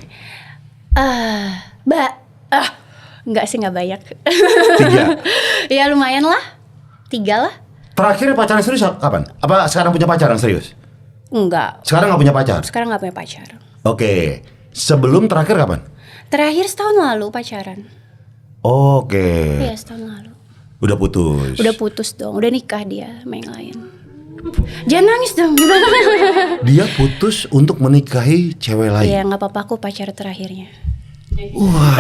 Enggak sih, enggak banyak. 3. Ya lumayan lah. 3 lah. Terakhir pacaran serius kapan? Apa sekarang punya pacaran serius? Enggak. Sekarang nggak punya pacar? Sekarang nggak punya pacar. Oke. Sebelum terakhir kapan? Terakhir setahun lalu pacaran. Oke. Iya, setahun lalu. Udah putus. Udah putus dong. Udah nikah dia sama yang lain. Jangan nangis dong. Dia putus untuk menikahi cewek lain. Iya, nggak apa-apa, aku pacar terakhirnya. Wah.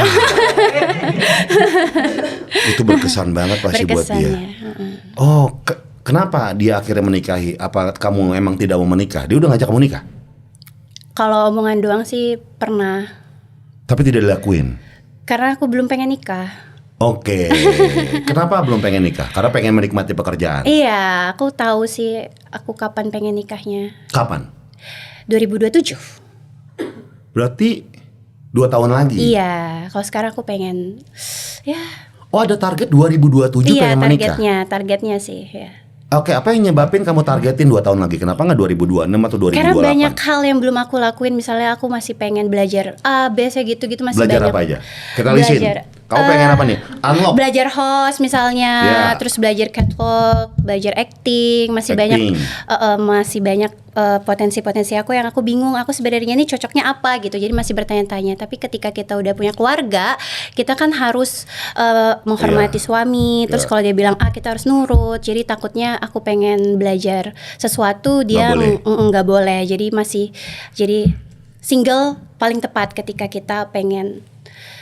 Itu berkesan banget pasti buat Berkesan dia. ya. Oh, kenapa dia akhirnya menikahi? Apa kamu emang tidak mau menikah? Dia udah ngajak kamu nikah? Kalau omongan doang sih pernah. Tapi tidak dilakuin. Karena aku belum pengen nikah. Oke. Kenapa belum pengen nikah? Karena pengen menikmati pekerjaan. Iya, aku tahu sih aku kapan pengen nikahnya. Kapan? 2027. Berarti 2 tahun lagi. Iya, kalau sekarang aku pengen ya. Oh, ada target 2027 Iya, pengen menikah. targetnya sih ya. Oke, apa yang nyebabin kamu targetin 2 tahun lagi? Kenapa nggak 2026 atau 2028? Karena banyak hal yang belum aku lakuin. Misalnya aku masih pengen belajar A, B, C gitu-gitu masih Belajar banyak. apa aja? Kita lisin. Kamu pengen apa nih? Unlock. Belajar host misalnya, Ya. terus belajar catwalk, belajar acting, masih Acting. banyak potensi-potensi aku yang aku bingung. Aku sebenarnya ini cocoknya apa gitu. Jadi masih bertanya-tanya. Tapi ketika kita udah punya keluarga, kita kan harus menghormati suami. Terus kalau dia bilang A, kita harus nurut. Jadi takutnya aku pengen belajar sesuatu, dia nggak boleh. Jadi single paling tepat ketika kita pengen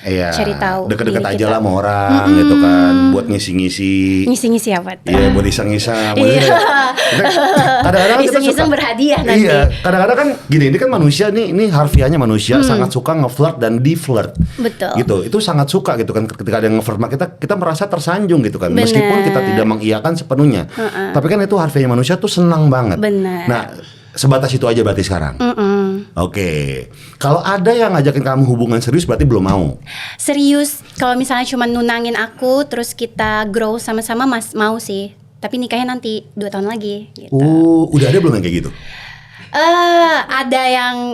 Iya, cari tahu deket-deket diri aja kita. lah sama orang gitu kan, buat ngisi-ngisi. Ngisi-ngisi apa tuh? Iya, buat iseng-iseng. Iya. Kadang-kadang kita Iseng-iseng suka berhadiah nanti. Iya, kadang-kadang kan gini, ini kan manusia nih, ini harfiahnya manusia sangat suka nge-flirt dan di-flirt. Betul. Gitu, itu sangat suka gitu kan. Ketika ada yang nge-flirt sama kita merasa tersanjung gitu kan. Bener. Meskipun kita tidak mengiyakan sepenuhnya. Tapi kan itu harfiahnya manusia tuh senang banget. Bener. Nah, sebatas itu aja berarti sekarang. Oke. Kalau ada yang ngajakin kamu hubungan serius berarti belum mau. Serius, kalau misalnya cuma nunangin aku, terus kita grow sama-sama, mau sih. Tapi nikahnya nanti 2 tahun lagi. Gitu. Udah ada belum yang kayak gitu?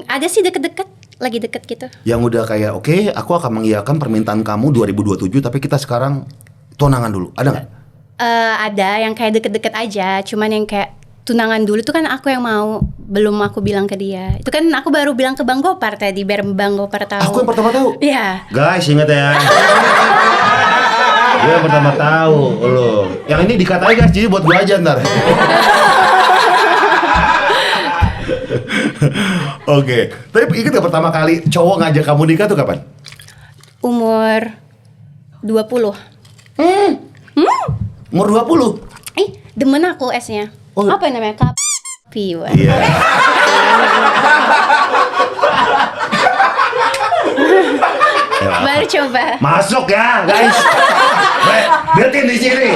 Ada sih deket-deket, lagi deket gitu. Yang udah kayak oke, aku akan mengiyakan permintaan kamu 2027, tapi kita sekarang tunangan dulu. Ada nggak? Ada yang kayak deket-deket aja, cuman yang kayak tunangan dulu tuh kan aku yang mau, belum aku bilang ke dia. Itu kan aku baru bilang ke Bang Gopar tadi, biar Bang Gopar tahu. Aku yang pertama tahu. Iya. Guys, ingat ya. Gue yang pertama tahu lo. Yang ini dikat aja guys, jadi buat gue aja ntar. Oke. Tapi ingat gak pertama kali cowok ngajak kamu nikah tuh kapan? Umur 20. Umur 20? Demen aku S-nya. Oh. Apa yang namanya? Kapi. Iya. Baru coba. Masuk ya, guys. Berarti di sini.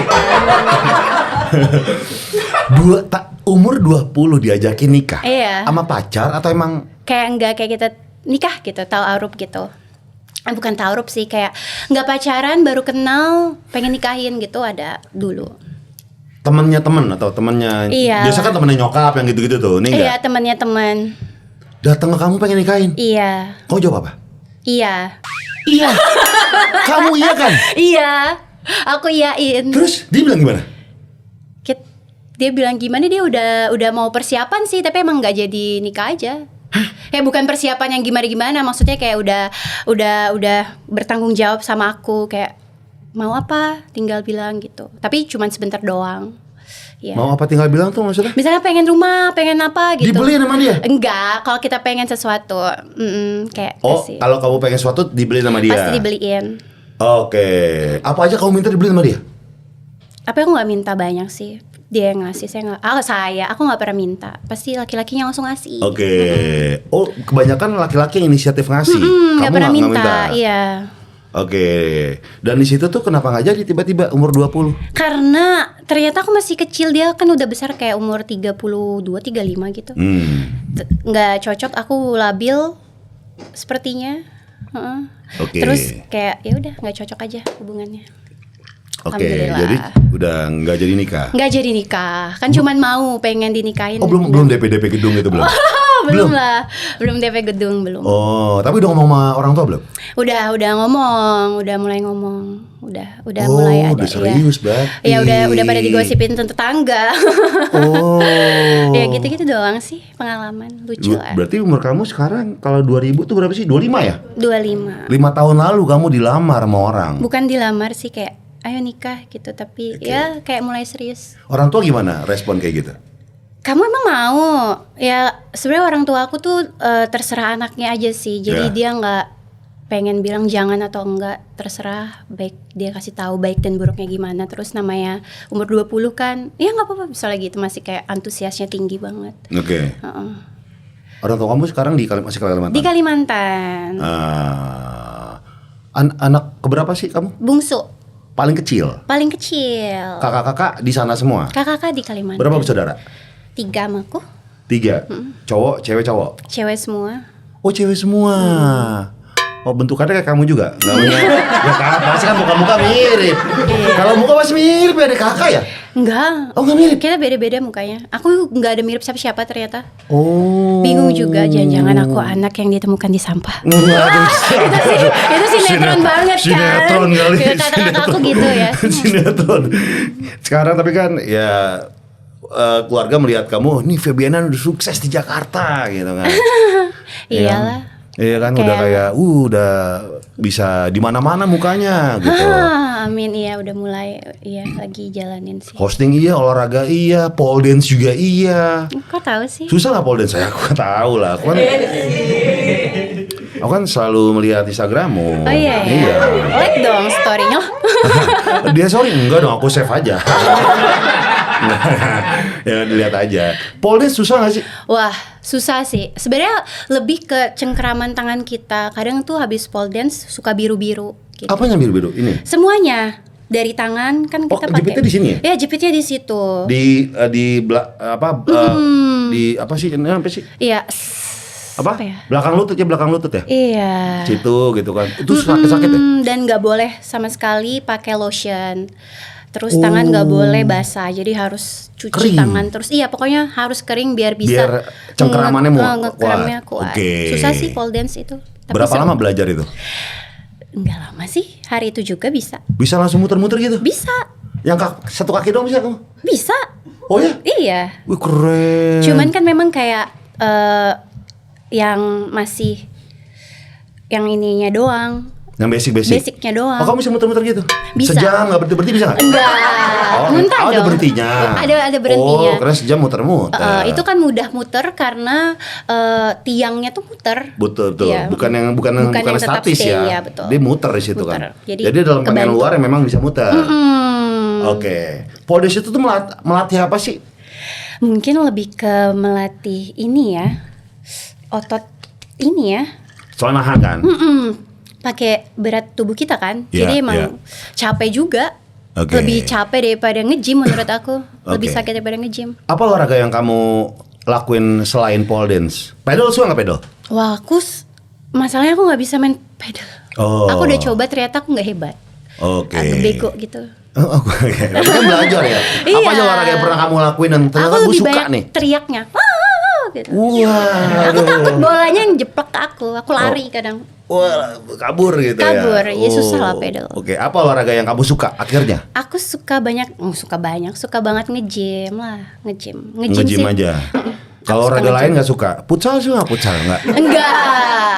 Umur 20 diajakin nikah. Iya. Sama pacar atau emang Kayak enggak kayak kita nikah gitu, ta'aruf gitu. Bukan ta'aruf sih, kayak enggak pacaran, baru kenal, pengen nikahin gitu ada dulu. temannya temen atau temannya? Iya. Biasa kan temennya nyokap yang gitu-gitu tuh. Nih Iya, enggak? temannya teman. Datang ke kamu pengen nikahin. Iya. Kamu jawab apa? Iya. Iya. Kamu iya kan? Iya. Aku iyain. Terus dia bilang gimana? Dia bilang gimana, dia udah mau persiapan sih, tapi emang nggak jadi nikah aja. Kayak bukan persiapan yang gimana-gimana, maksudnya kayak udah bertanggung jawab sama aku, kayak mau apa tinggal bilang gitu. Tapi cuman sebentar doang. Ya. Mau apa tinggal bilang tuh maksudnya? Misalnya pengen rumah, pengen apa gitu. Dibeliin sama dia? Enggak, kalau kita pengen sesuatu, kayak Oh, kasih. kalau kamu pengen sesuatu dibeliin sama dia? Pasti dibeliin. Oke. Apa aja kamu minta dibeliin sama dia? Tapi aku nggak minta banyak sih. Dia yang ngasih, aku nggak pernah minta. Pasti laki-lakinya langsung ngasih. Oke. Oh, kebanyakan laki-laki yang inisiatif ngasih. Nggak pernah nggak minta. Iya. Oke. Dan di situ tuh kenapa nggak jadi tiba-tiba umur 20? Karena ternyata aku masih kecil, dia kan udah besar kayak umur 32, 35 gitu. Nggak cocok, aku labil sepertinya. Oke. Terus kayak ya udah nggak cocok aja hubungannya. Oke, Alhamdulillah. jadi udah nggak jadi nikah. Nggak jadi nikah, kan cuman mau pengen dinikahin. Oh, belum DP gedung itu belum? belum lah, belum DP gedung belum. Oh, tapi udah ngomong sama orang tua belum? Udah ngomong, udah mulai ngomong, udah mulai ada. Udah serius berarti. Ya udah pada digosipin tetangga. Oh. Ya gitu-gitu doang sih pengalaman lucu lah. Berarti umur kamu sekarang kalau 2000 tuh berapa sih? 25 ya? 25. 5 tahun lalu kamu dilamar sama orang. Bukan dilamar sih, kayak ayo nikah gitu, tapi ya kayak mulai serius. Orang tua gimana respon kayak gitu? Kamu emang mau? Ya sebenarnya orang tua aku tuh terserah anaknya aja sih. Jadi dia nggak pengen bilang jangan atau enggak, terserah, baik dia kasih tahu baik dan buruknya gimana. Terus namanya umur 20 kan, ya nggak apa-apa, misalnya gitu, masih kayak antusiasnya tinggi banget. Oke. Orang tua kamu sekarang masih Kalimantan? Di Kalimantan. Anak keberapa sih kamu? Bungsu. Paling kecil? Paling kecil. Kakak-kakak di sana semua? Kakak-kakak di Kalimantan. Berapa bersaudara? 3 sama aku. 3? Cowok, cewek, cowok? Cewek semua. Oh, cewek semua. Oh, bentukannya kayak kamu juga? Nggak punya? Ya kakak, pasti kan muka-muka mirip. Kalau muka masih mirip ya, ada kakak ya? Enggak. Oh, nggak mirip? Kita beda-beda mukanya. Aku nggak ada mirip siapa-siapa ternyata. Oh. Bingung juga, jangan-jangan aku anak yang ditemukan di sampah. Waduh. Itu sinetron banget kan. Sinetron kali. Kata-kata aku gitu ya. Sinetron. Sekarang tapi kan ya keluarga melihat kamu, nih Febiana udah sukses di Jakarta gitu kan. Iyalah. Iya kan, udah kayak udah bisa di mana-mana mukanya gitu. Amin, iya udah mulai lagi jalanin sih. Hosting iya, olahraga iya, pole dance juga iya. Kok tahu sih? Susah nggak pole dance? Saya aku tahu lah. Aku kan selalu melihat Instagrammu. Oh iya. Like dong story-nya. Dia sorry enggak dong, aku save aja. Ya dilihat aja. Pole dance susah gak sih? Wah, susah sih. Sebenarnya lebih ke cengkeraman tangan kita. Kadang tuh habis pole dance suka biru-biru gitu. Apanya biru-biru ini? Semuanya. Dari tangan kan kita pakai. jepitnya di sini ya? Ya, jepitnya di situ. Di apa sih? Ini apa sih? Iya. Apa? ya? Belakang lutut ya? Iya. Situ gitu kan. Itu sakit-sakit ya? Dan nggak boleh sama sekali pakai lotion. Terus tangan nggak boleh basah, jadi harus cuci Kering. tangan terus. Iya, pokoknya harus kering biar bisa Biar cengkeramannya ngekramnya kuat. Oke. Susah sih pole dance itu. Tapi Berapa lama belajar itu? Nggak lama sih, hari itu juga bisa. Bisa langsung muter-muter gitu? Bisa, Yang satu kaki doang bisa kamu? bisa. Oh ya? Iya. Wih keren. Cuman kan memang kayak yang masih yang ininya doang. Yang basic-basic? Basicnya doang. Oh kamu bisa muter-muter gitu? Bisa. Sejam nggak berhenti bisa nggak? Enggak. Muntah ada dong. berhentinya. Ada berhentinya. Oh, karena sejam muter-muter. Itu kan mudah muter karena tiangnya tuh muter. Betul. Iya. Bukan yang tetap statis stay, ya. ya, betul. Dia muter di situ Muter. kan. Jadi dalam pakaian kebantu. luar yang memang bisa muter. Oke. Pole dance itu tuh melatih apa sih? Mungkin lebih ke melatih ini ya, otot ini ya. Soal nahan kan? Pakai berat tubuh kita kan, Iya, jadi emang iya. capek juga. Oke. Lebih capek daripada nge-gym menurut aku. Lebih Oke. sakit daripada nge-gym. Apa olahraga yang kamu lakuin selain pole dance? Pedal suka nggak pedal? Wah, masalahnya aku nggak bisa main pedal. Oh. Aku udah coba, ternyata aku nggak hebat. Oke. Agak bego gitu. Oh, oke. Tapi kan belajar ya. Iya. Apa aja olahraga yang pernah kamu lakuin dan ternyata Aku gue lebih suka banyak nih? teriaknya. Gitu. Wah. Aku takut bolanya yang jeplak ke aku. Aku lari kadang. Wah, kabur gitu ya. Kabur, ya susah lah pedal. Oke, apa olahraga yang kamu suka akhirnya? Aku suka banget nge-gym lah, nge-gym Nge-gym sih. aja. Kalau suka olahraga nge-gym. lain nggak suka? Futsal sih nggak futsal nggak? Enggak,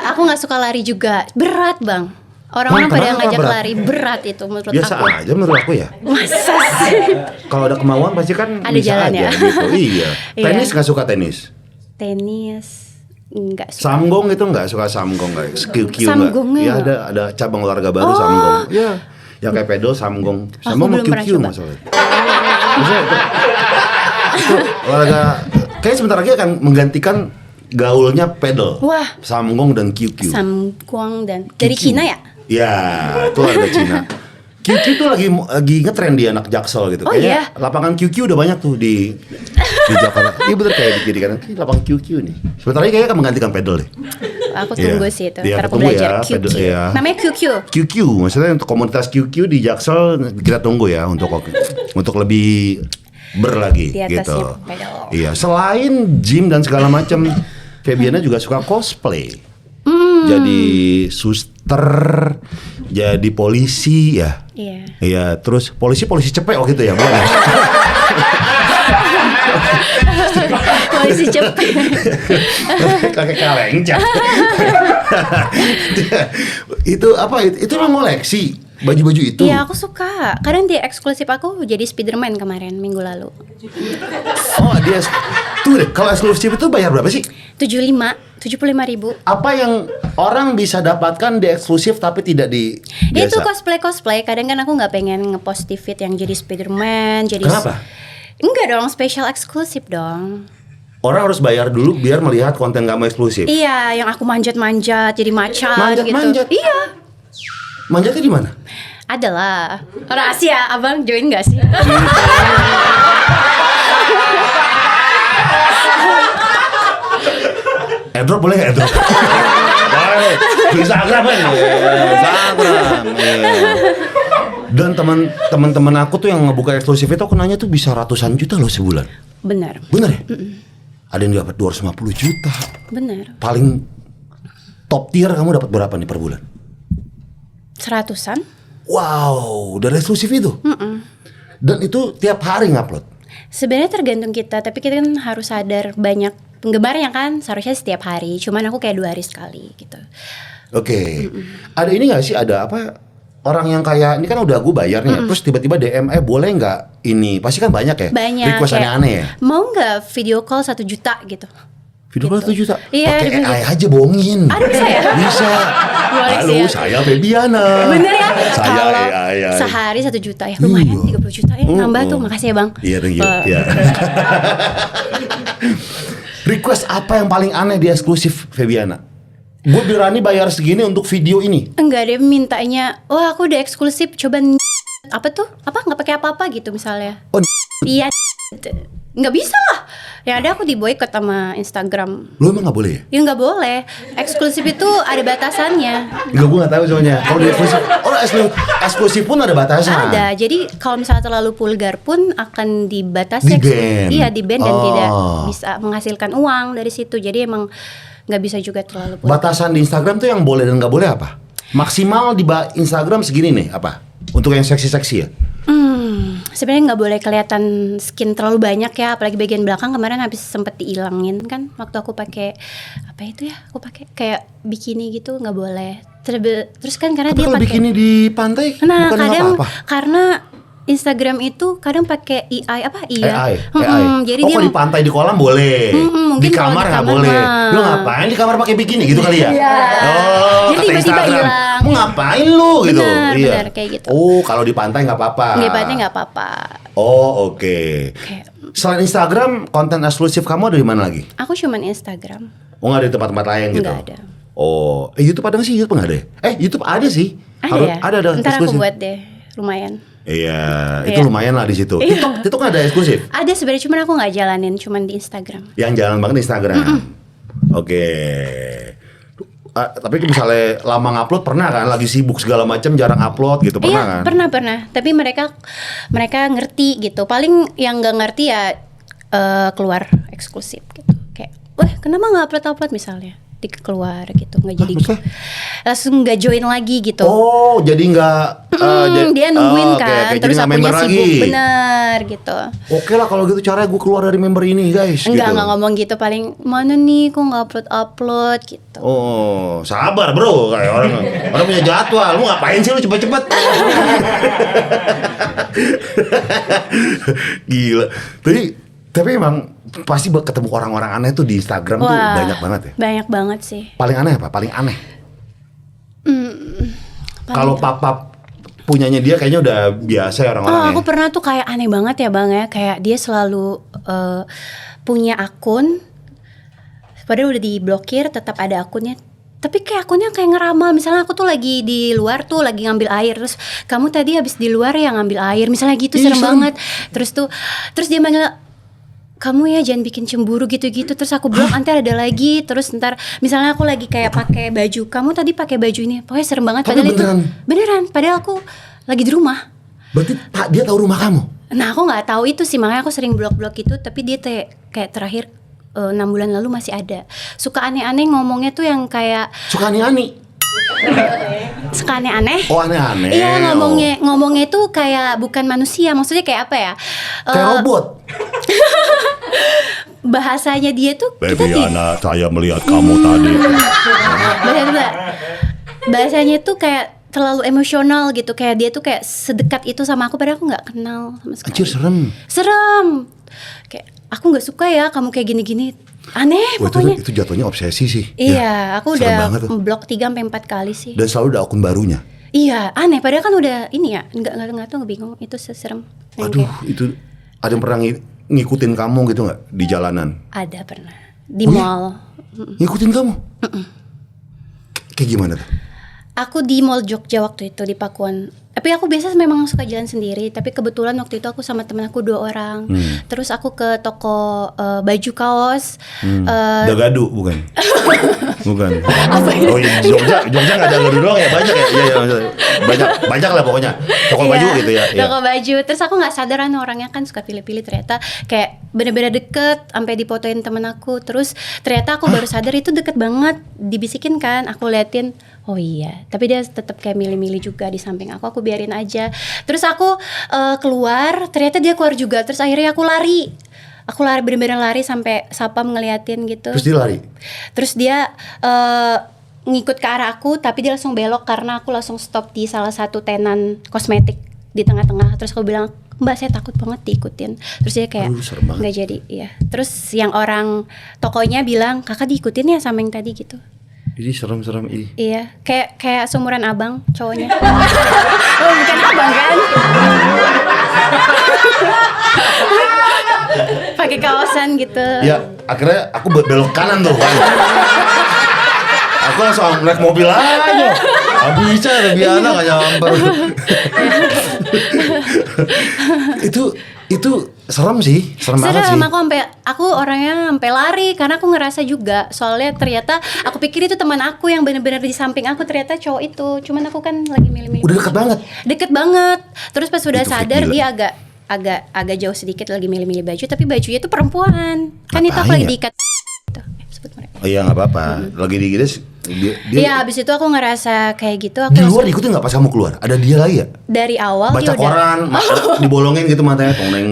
aku nggak suka lari juga, berat bang. Orang-orang pada Kenapa ngajak berat? lari, berat itu menurut Biasa aku. aja menurut aku ya. Masa sih? Kalau ada kemauan pasti kan Ada bisa jalan aja ya. gitu. Iya. Iya. Tenis nggak suka tenis? Tenis enggak suka. Samgong itu nggak suka samgong nggak? QQ nggak? Samgongnya Ya nggak? ada cabang olahraga baru samgong. Ya. Yang kayak pedal samgong. Samgong mau belum pernah QQ coba. masalahnya. Maksudnya itu olahraga kayak sebentar lagi akan menggantikan gaulnya pedal. Wah. Samgong dan QQ. Samgong dan dari QQ. Cina ya? Ya, itu olahraga Cina. QQ tuh lagi ngetren di anak Jaksel gitu. Oh, Kayaknya iya? lapangan QQ udah banyak tuh di Jakarta. Iya bener kayak dijadikan lapangan QQ nih. Sebentar lagi kayaknya akan menggantikan pedal deh. Aku tunggu Iya. sih itu. Iya, Ntar aku tunggu belajar ya, QQ. pedal, iya. Namanya QQ. QQ, maksudnya untuk komunitas QQ di Jaksel kita tunggu ya untuk lebih lagi Di atasnya gitu. pedal. Iya, selain gym dan segala macam, Febiana juga suka cosplay. Jadi suster, jadi polisi ya. Iya. Iya, terus polisi cepet gitu ya, bukan? Polisi cepet. Kakek kalengcah. Itu apa? Itu emang ngoleksi baju-baju itu. Iya, aku suka. Kadang di eksklusif aku jadi Spiderman kemarin minggu lalu. Oh, dia tuh deh, kalau eksklusif itu bayar berapa sih? 75.000. Apa yang orang bisa dapatkan di eksklusif tapi tidak di Itu biasa? cosplay. Kadang kan aku nggak pengen ngepost di feed yang jadi Spiderman, jadi. Kenapa? Enggak dong, spesial eksklusif dong. Orang harus bayar dulu biar melihat konten kamu eksklusif. Iya, yang aku manjat-manjat jadi macan gitu. Manjat-manjat? Iya. Manjatnya di mana? Adalah rahasia, abang join nggak sih? Airdrop boleh nggak airdrop? Boleh. Di Instagram kan? Instagram. Iya. Dan teman-teman aku tuh yang ngebuka eksklusif itu aku nanya tuh bisa ratusan juta loh sebulan. Benar, Bener ya? Ada yang dapat 250 juta. benar. Paling top tier kamu dapat berapa nih per bulan? 100-an? Wow, dari eksklusif itu. Dan itu tiap hari ngupload. Sebenarnya tergantung kita, tapi kita kan harus sadar banyak penggemarnya kan, seharusnya setiap hari. Cuman aku kayak 2 hari sekali gitu. Oke. Ada ini nggak sih? Ada apa? Orang yang kayak ini kan udah gue bayar nih, terus tiba-tiba DM, boleh nggak ini? Pasti kan banyak ya. Banyak. Request kayak, aneh-aneh ya. Mau nggak video call 1 juta gitu? Video call 1 juta. Iya, Pakai dibilang AI aja bohongin. Ada bisa ya? Bisa. Boleh Halo, sih ya. saya Febiana. Bener ya? Saya Kalau AI. sehari 1 juta ya lumayan, Iya. 30 juta ya nambah tuh, makasih ya bang. Iya, thank you. Eh, Iya. Request apa yang paling aneh di eksklusif Febiana? Gue berani bayar segini untuk video ini. Enggak, dia mintanya, wah aku udah eksklusif, coba apa tuh? Apa nggak pakai apa-apa gitu misalnya? Oh, Iya. Nggak bisa lah. Yang ada aku di-boycott sama Instagram. Lu emang nggak boleh ya? Ya nggak boleh. Eksklusif itu ada batasannya. Enggak, gue nggak tahu soalnya. Kalau di eksklusif, eksklusif pun ada batasan. Ada. Jadi kalau misalnya terlalu vulgar pun akan dibatasi. Di-ban. Iya, di-ban dan Oh. tidak bisa menghasilkan uang dari situ. Jadi emang nggak bisa juga terlalu vulgar. Batasan di Instagram tuh yang boleh dan nggak boleh apa? Maksimal di Instagram segini nih apa? Untuk yang seksi-seksi ya? Sebenarnya nggak boleh kelihatan skin terlalu banyak ya, apalagi bagian belakang kemarin habis sempet diilangin kan waktu aku pakai apa itu ya? Aku pakai kayak bikini gitu nggak boleh. Terus kan karena Tapi dia kalau pakai. bikini di pantai Nah bukan kadang apa-apa. karena Instagram itu kadang pakai AI apa iya. AI. Jadi Oh, dia kalau di pantai di kolam boleh. mungkin Di kalau kamar di nggak kamar boleh. mah. Lu ngapain di kamar pakai bikini gitu kali ya? Iya. Oh, Jadi kata tiba-tiba Instagram. hilang. Mau ngapain lu gitu? Benar, kayak gitu. Oh, kalau di pantai nggak apa-apa. nggak pantai nggak apa-apa. Oh, oke. Kayak, Selain Instagram, konten eksklusif kamu ada di mana lagi? aku cuman Instagram. Oh, nggak ada di tempat-tempat lain gitu? Nggak ada. Oh, YouTube ada nggak sih? YouTube nggak ada? YouTube ada sih. Ada ya? Ada Ntar aku eksklusif. buat deh, lumayan. Iya, itu Iya. lumayan lah di situ. Iya. TikTok nggak ada eksklusif. Ada sebenarnya cuman aku nggak jalanin, cuman di Instagram. Yang jalan banget di Instagram. Oke. Tapi misalnya lama ngupload pernah kan? Lagi sibuk segala macam, jarang upload gitu pernah kan? Iya, pernah. Tapi mereka ngerti gitu. Paling yang nggak ngerti ya keluar eksklusif gitu. Kayak, wah kenapa nggak upload misalnya? Keluar gitu, nggak jadi maksudnya? langsung nggak join lagi gitu. Oh, jadi nggak Dia nungguin oke, kan, oke. Jadi terus nggak akunya member sibuk, lagi. bener gitu. Oke lah kalau gitu caranya gue keluar dari member ini guys. Enggak gitu. ngomong gitu, paling mana nih kok nggak upload gitu. Oh, sabar bro, kayak orang punya jadwal. Lu ngapain sih lu cepet-cepet? Gila. Tapi emang pasti ketemu orang-orang aneh tuh di Instagram tuh Wah, banyak banget ya. Banyak banget sih. Paling aneh apa? Paling aneh. Paling- Kalau papa punyanya dia kayaknya udah biasa ya orang-orang ya. Aku pernah tuh kayak aneh banget ya bang ya, kayak dia selalu punya akun, padahal udah diblokir tetap ada akunnya. Tapi kayak akunnya kayak ngeramal, misalnya aku tuh lagi di luar tuh lagi ngambil air, terus kamu tadi habis di luar ya ngambil air, misalnya gitu. Ih, serem serem. banget. Terus dia manggil, kamu ya jangan bikin cemburu gitu-gitu. Terus aku blok, nanti ada lagi. Terus ntar misalnya aku lagi kayak pakai baju, kamu tadi pakai baju ini, pokoknya serem banget. Tapi Padahal beneran? padahal aku lagi di rumah. Berarti dia tahu rumah kamu? Nah aku nggak tahu itu sih, makanya aku sering blok itu. Tapi dia kayak terakhir 6 bulan lalu masih ada. Suka aneh-aneh ngomongnya tuh yang kayak Suka ani-ani? suka aneh-aneh. Oh aneh-aneh. Iya ngomongnya tuh kayak bukan manusia, maksudnya kayak apa ya? Kayak robot. Bahasanya dia tuh Baby Ana, saya melihat kamu tadi. bahasanya tuh kayak terlalu emosional gitu, kayak dia tuh kayak sedekat itu sama aku padahal aku nggak kenal sama sekali. Anjir serem. Kayak aku nggak suka ya kamu kayak gini-gini, aneh Wah, pokoknya. itu jatuhnya obsesi sih. Iya, aku serem udah banget tuh. blok 3-4 kali sih. Dan selalu ada akun barunya. Iya, aneh. Padahal kan udah ini ya, nggak tahu, bingung. Itu serem. Yang Aduh, kayak, itu ada yang pernah ngikutin kamu gitu nggak di jalanan? ada pernah di Oh, iya? mall. Ngikutin kamu? Kayak gimana tuh? Aku di mall Jogja waktu itu di Pakuan. Tapi aku biasa memang suka jalan sendiri. Tapi kebetulan waktu itu aku sama temen aku 2 orang. Terus aku ke toko baju kaos. Dagadu bukan? Bukan. Oh iya, Jogja nggak ada gadu doang ya, banyak ya. Iya, banyak lah pokoknya. Toko Iya, baju gitu ya. Iya. Toko baju. Terus aku nggak sadar orangnya kan suka pilih-pilih, ternyata kayak bener-bener deket sampai dipotoin temen aku. Terus ternyata aku baru sadar itu deket banget. Dibisikin kan, aku liatin. Oh iya, tapi dia tetap kayak milih-milih juga di samping aku. Aku biarin aja. Terus aku keluar, ternyata dia keluar juga. Terus akhirnya aku lari. Bener-bener lari sampai sapam ngeliatin gitu. Terus dia lari. Terus dia ngikut ke arah aku, tapi dia langsung belok karena aku langsung stop di salah satu tenan kosmetik di tengah-tengah. Terus aku bilang, Mbak saya takut banget diikutin. Terus dia kayak Aduh, serem banget. nggak jadi. Iya. Terus yang orang tokonya bilang, kakak diikutin ya sama yang tadi gitu. Ini serem-serem ini. Iya, kayak seumuran abang cowoknya. Oh, bukan abang kan? Pakai kaosan gitu. Ya, akhirnya aku belok kanan tuh kan. Aku langsung naik mobil aja. Bisa lebih anak gak nyamper. itu serem sih, serem banget sih. Aku orangnya sampai lari karena aku ngerasa juga. Soalnya ternyata aku pikir itu teman aku yang benar-benar di samping aku, ternyata cowok itu. Cuman aku kan lagi milih-milih. Udah deket banget. Deket banget. Terus pas sudah Itu sadar gila. dia agak jauh sedikit lagi milih-milih baju, tapi bajunya itu perempuan. Kan itu aku Ngapain lagi ya? diikat. Tuh, sebut mereka. Oh iya nggak apa-apa. Lagi di dia Iya, abis itu aku ngerasa kayak gitu. Aku di luar langsung- diikutin nggak pas kamu keluar? Ada dia lagi ya? dari awal Baca dia udah koran, dibolongin gitu matanya, dongeng.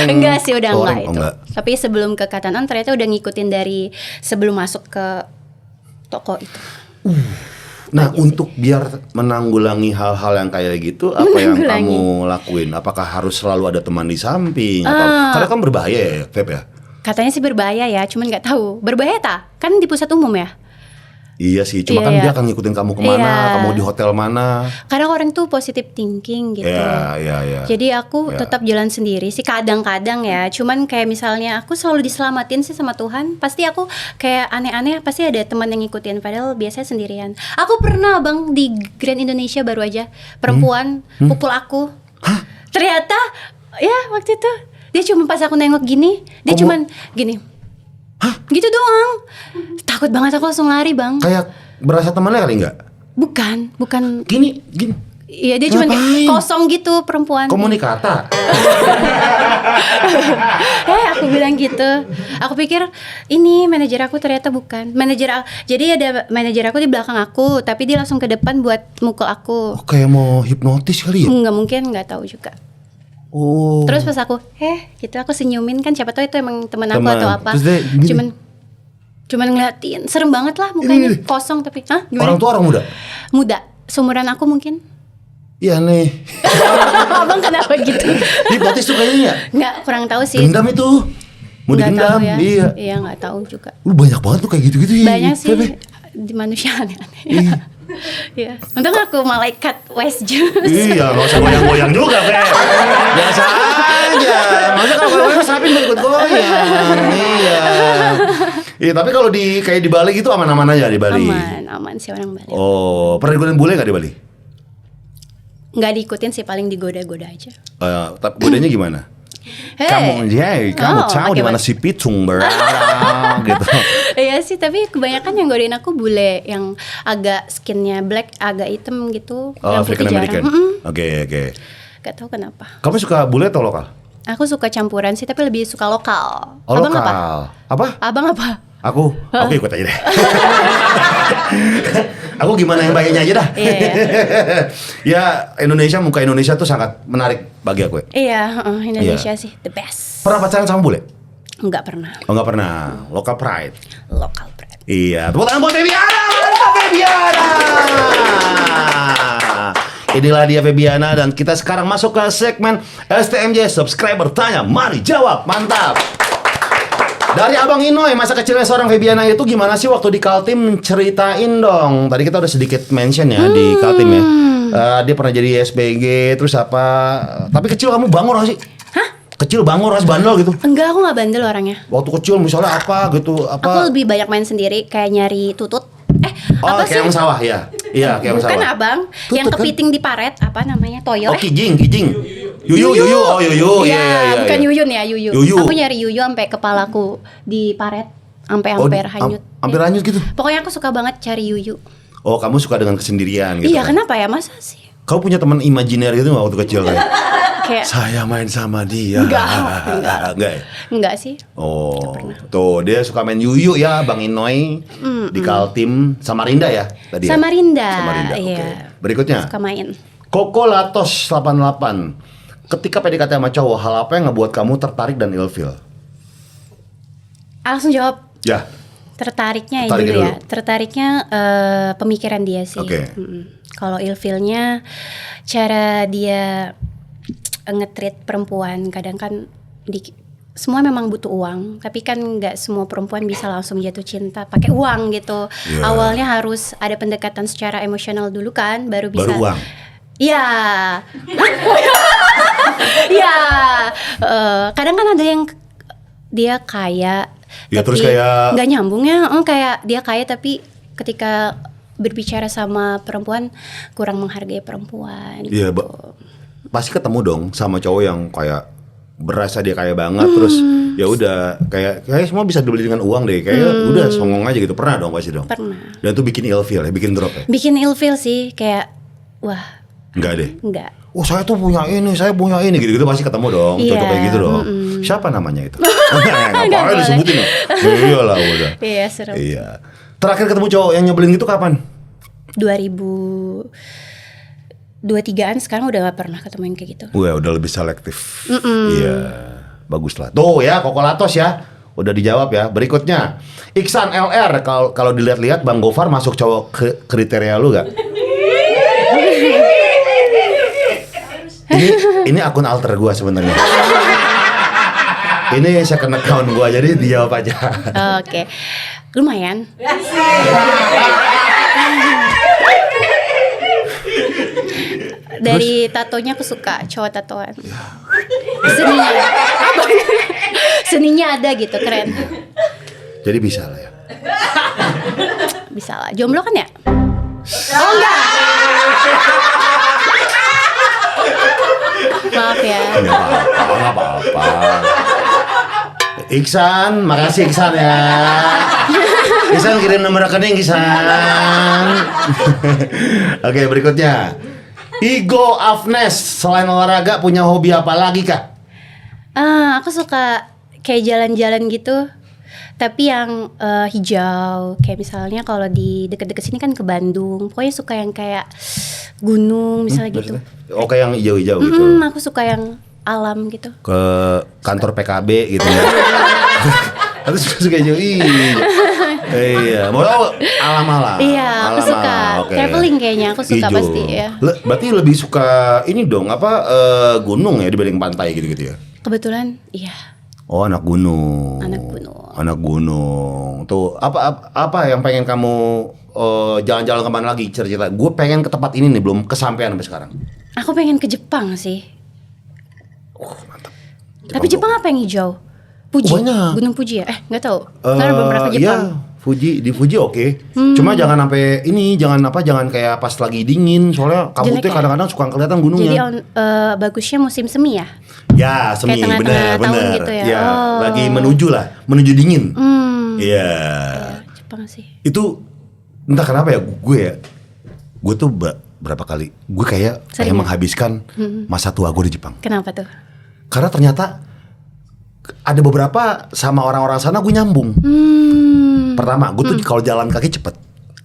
enggak sih, udah enggak Oh, itu. enggak. Tapi sebelum ke Katanan ternyata udah ngikutin dari sebelum masuk ke toko itu. Nah, untuk biar menanggulangi hal-hal yang kayak gitu, apa yang kamu lakuin? Apakah harus selalu ada teman di samping? Karena kan berbahaya ya, Feb ya? Katanya sih berbahaya ya, cuman nggak tahu. Berbahaya tak? Kan di pusat umum ya. Iya sih, cuma Iya, kan iya. dia akan ngikutin kamu kemana, Iya. kamu di hotel mana. Kadang orang tuh positive thinking gitu. Iya. Jadi aku Ya. tetap jalan sendiri sih kadang-kadang ya. Cuman kayak misalnya aku selalu diselamatin sih sama Tuhan. Pasti aku kayak aneh-aneh pasti ada teman yang ngikutin, padahal biasanya sendirian. Aku pernah Bang di Grand Indonesia baru aja perempuan pukul aku. Ternyata ya waktu itu dia cuma pas aku nengok gini, dia cuman gini. Gitu doang. Takut banget aku langsung lari, Bang. Kayak berasa temannya kali nggak? Bukan. Gini. Iya, dia cuma Ngapain? kosong gitu perempuan. Komunikata. Aku bilang gitu. Aku pikir ini manajer aku, ternyata bukan. Jadi ada manajer aku di belakang aku, tapi dia langsung ke depan buat mukul aku. Oh, kayak mau hipnotis kali ya? Nggak mungkin, nggak tahu juga. Oh. Terus pas aku, gitu aku senyumin kan, siapa tahu itu emang teman aku Teman. atau apa. Terus dia gini. Cuman ngeliatin, serem banget lah mukanya, kosong tapi. Hah? Gimana? Orang tua orang muda? Muda, seumuran aku mungkin. Iya nih. Abang kenapa gitu? Hipnotis tuh kayaknya ya? Nggak, kurang tahu sih. Dendam itu. Mau Nggak dendam, tahu ya. iya. Iya, nggak tahu juga. Banyak banget tuh kayak gitu-gitu ya. Banyak sih Feb. di manusia aneh-aneh. Iya. Untung aku malaikat West Juice. Iya, nggak usah goyang-goyang juga, Feb. Biasa aja. Maksudnya kalau goyang sapi ikut goyang. Iya. Iya, tapi kalau kayak di Bali gitu aman-aman aja di Bali. Aman sih orang Bali. Oh, pernah ikutin bule nggak di Bali? Nggak diikutin sih, paling digoda-goda aja. Tapi godanya gimana? Kamu tahu di mana si Pitung berada gitu. Iya sih, tapi kebanyakan yang godain aku bule yang agak skinnya black, agak hitam gitu. Oh, yang putih African American. jarang. Oke. Gak tahu kenapa. Kamu suka bule atau lokal? Aku suka campuran sih, tapi lebih suka lokal. Oh, Abang lokal. apa? Apa? Abang apa? Aku ikut aja deh. Aku gimana yang baiknya aja dah. Iya. Ya, muka Indonesia tuh sangat menarik bagi aku. Iya, Indonesia sih the best. Pernah pacaran sama bule? Nggak pernah. Oh, nggak pernah. Local pride. Local brand. Iya, tepuk tangan buat Febiana. Mantap Febiana. Inilah dia Febiana, dan kita sekarang masuk ke segmen STMJ Subscriber Tanya Mari Jawab. Mantap. Dari Abang Inoy, masa kecilnya seorang Febiana itu gimana sih waktu di Kaltim? Ceritain dong. Tadi kita udah sedikit mention ya di Kaltim ya. Dia pernah jadi SPG, terus apa? Tapi kecil kamu bangor gak sih? Hah? Kecil bangor, harus bandel gitu. Enggak, aku nggak bandel orangnya. Waktu kecil misalnya apa gitu, Aku apa? lebih banyak main sendiri, kayak nyari tutut. Oh, Apa sih? kayak yang sawah ya. Iya, kayak yang Bukan sawah. abang, Tutut yang kan? kepiting di paret, apa namanya? Toyo. Oh, kijing. Yuyu. Oh, yuyu. Iya. Bukan yuyun ya, yuyu. Yuyu. Aku nyari yuyu sampai kepalaku di paret, sampai hampir hanyut. Hampir Iya. hanyut gitu. Pokoknya aku suka banget cari yuyu. Oh, kamu suka dengan kesendirian gitu. Iya, kan? kenapa ya? Masa sih? Kamu punya teman imajiner gitu nggak waktu kecil kayak? Kayak Saya main sama dia. Enggak Enggak ya? enggak sih. Oh, tuh dia suka main yuyu ya, Bang Inoy di Kaltim, Samarinda ya tadi. ya? Samarinda. Samarinda. Oke. Iya. Berikutnya, Suka main. Koko Latos 88. Ketika PDKT sama cowok, hal apa yang ngebuat kamu tertarik dan ilfil? Langsung jawab. Ya, Tertariknya Tertariknya dulu ya. dulu. Tertariknya pemikiran dia sih. Oke. Kalau ilfilnya cara dia nge-treat perempuan, kadang kan semua memang butuh uang, tapi kan nggak semua perempuan bisa langsung jatuh cinta pakai uang gitu. Iya. Awalnya harus ada pendekatan secara emosional dulu kan, baru bisa. baru uang. Iya. Iya. Kadang kan ada yang dia kaya, Ya, tapi terus kayak- nggak nyambung ya. Kayak dia kaya tapi ketika berbicara sama perempuan kurang menghargai perempuan. Iya, gitu. pasti ketemu dong sama cowok yang kayak berasa dia kaya banget terus ya udah kayak semua bisa dibeli dengan uang deh kayak udah songong aja gitu. Pernah dong pasti dong. Pernah. Dan itu bikin ilfeel ya, bikin drop ya. Bikin ilfeel sih kayak wah. Enggak deh. Enggak. Oh saya tuh punya ini, saya punya ini gitu-gitu pasti ketemu dong. Iya. Cocok kayak gitu dong. Siapa namanya itu? Ngapain disebutin loh. Iyalah udah. Iya seru. Iya. Terakhir ketemu cowok yang nyebelin gitu kapan? 2023an sekarang udah gak pernah ketemu yang kayak gitu. Wah udah lebih selektif. Iya, bagus lah. Tuh ya, Kokolatos ya, udah dijawab ya. Berikutnya, Iksan LR. Kalau dilihat-lihat Bang Gofar masuk cowok kriteria lu gak? ini akun alter gua sebenarnya. Ini second account gua, jadi dijawab aja. Oke, lumayan. Dari tatonya aku suka cowok tatoan. Seninya, seninya ada gitu, keren. Jadi bisa lah ya. Bisa lah. Jomblo kan ya? Oh enggak. Maaf ya. Nggak apa-apa. Iksan, makasih Iksan ya. Iksan kirim nomor rekening Iksan. Oke, berikutnya. Igo Afnes, selain olahraga punya hobi apa lagi kak? Aku suka kayak jalan-jalan gitu. Tapi yang hijau. Kayak misalnya kalau di deket-deket sini kan ke Bandung. Pokoknya suka yang kayak gunung misalnya gitu. Oke, yang hijau-hijau gitu. Aku suka yang alam gitu. Ke kantor PKB gitu ya. Aku suka hijau. Iya, mau alam-alam. Iya, aku suka Oke. traveling kayaknya. Aku suka Hijau. pasti ya. Berarti lebih suka ini dong gunung ya dibanding pantai gitu-gitu ya? Kebetulan iya. Oh, anak gunung. Anak gunung. Anak gunung. Tuh, apa yang pengen kamu jalan-jalan kemana lagi cerita? Gue pengen ke tempat ini nih, belum kesampaian sampai sekarang. Aku pengen ke Jepang sih. Mantap. Tapi Jepang apa yang hijau? Fuji. Banyak. Gunung Fuji ya? Nggak tahu. Karena belum pernah ke Jepang. Iya, di Fuji oke. Cuma jangan sampai jangan kayak pas lagi dingin, soalnya kabutnya Jelek ya? kadang-kadang suka kelihatan Jadi gunungnya. bagusnya musim semi ya? Ya, semi, Kayak tengah-tengah tahun bener. gitu ya? Ya, Oh. lagi menuju dingin. Iya. Jepang sih. Itu entah kenapa ya gue tuh berapa kali gue kayak Sering ya? menghabiskan masa tua gue di Jepang. Kenapa tuh? Karena ternyata ada beberapa sama orang-orang sana gue nyambung. Pertama, gue tuh kalau jalan kaki cepet.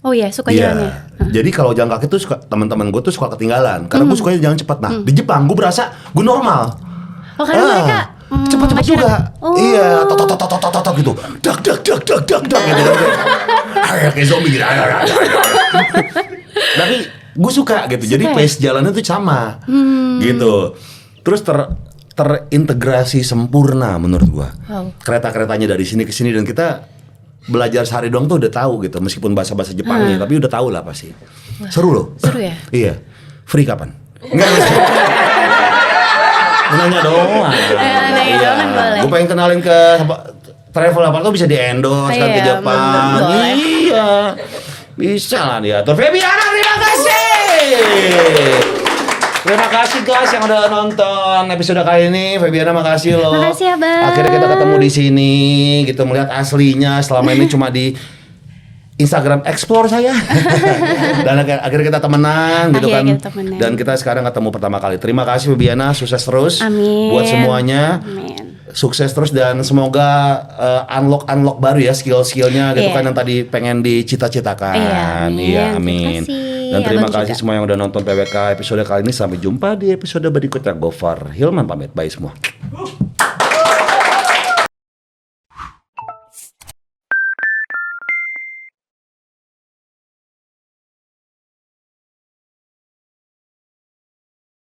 Oh iya, suka Iya. jalannya. Jadi kalau jalan kaki tuh teman-teman gue tuh suka ketinggalan. Karena gue sukanya jalan cepet. Nah, di Jepang gue berasa gue normal. Oh karena mereka cepet-cepet masyarakat- juga. Oh. Iya, tot gitu. Dak gitu. Kayak zombie gitu. Tapi gue suka gitu. Jadi Suka ya? pace jalannya tuh sama. Gitu. Terus terintegrasi sempurna menurut gua. Wow. Kereta-keretanya dari sini ke sini dan kita belajar sehari doang tuh udah tahu gitu, meskipun bahasa Jepangnya, tapi udah tahu lah pasti. Seru loh. Seru ya? Iya. Free kapan? Enggak. Nanya doang. nanya doang boleh. Gue pengen kenalin ke travel apa tuh bisa di endorse kan ke Iya, Jepang. boleh. Iya. Bisa lah dia. Tuh Febiana, terima kasih. Terima kasih guys yang udah nonton episode kali ini. Febiana makasih loh. Makasih ya, Bang. Akhirnya kita ketemu di sini gitu, melihat aslinya. Selama ini cuma di Instagram Explore saya. Dan akhirnya kita temenan gitu kan. Akhirnya kita temenan. Dan kita sekarang ketemu pertama kali. Terima kasih Febiana, sukses terus. Amin. Buat semuanya. Amin. Sukses terus dan semoga unlock baru ya skill-skillnya gitu Iya. kan yang tadi pengen dicita-citakan. Iya, amin. Iya, Terima amin. kasih. Dan terima Abang kasih juga. semua yang udah nonton PWK episode kali ini. Sampai jumpa di episode berikutnya. Gofar Hilman pamit. Bye semua.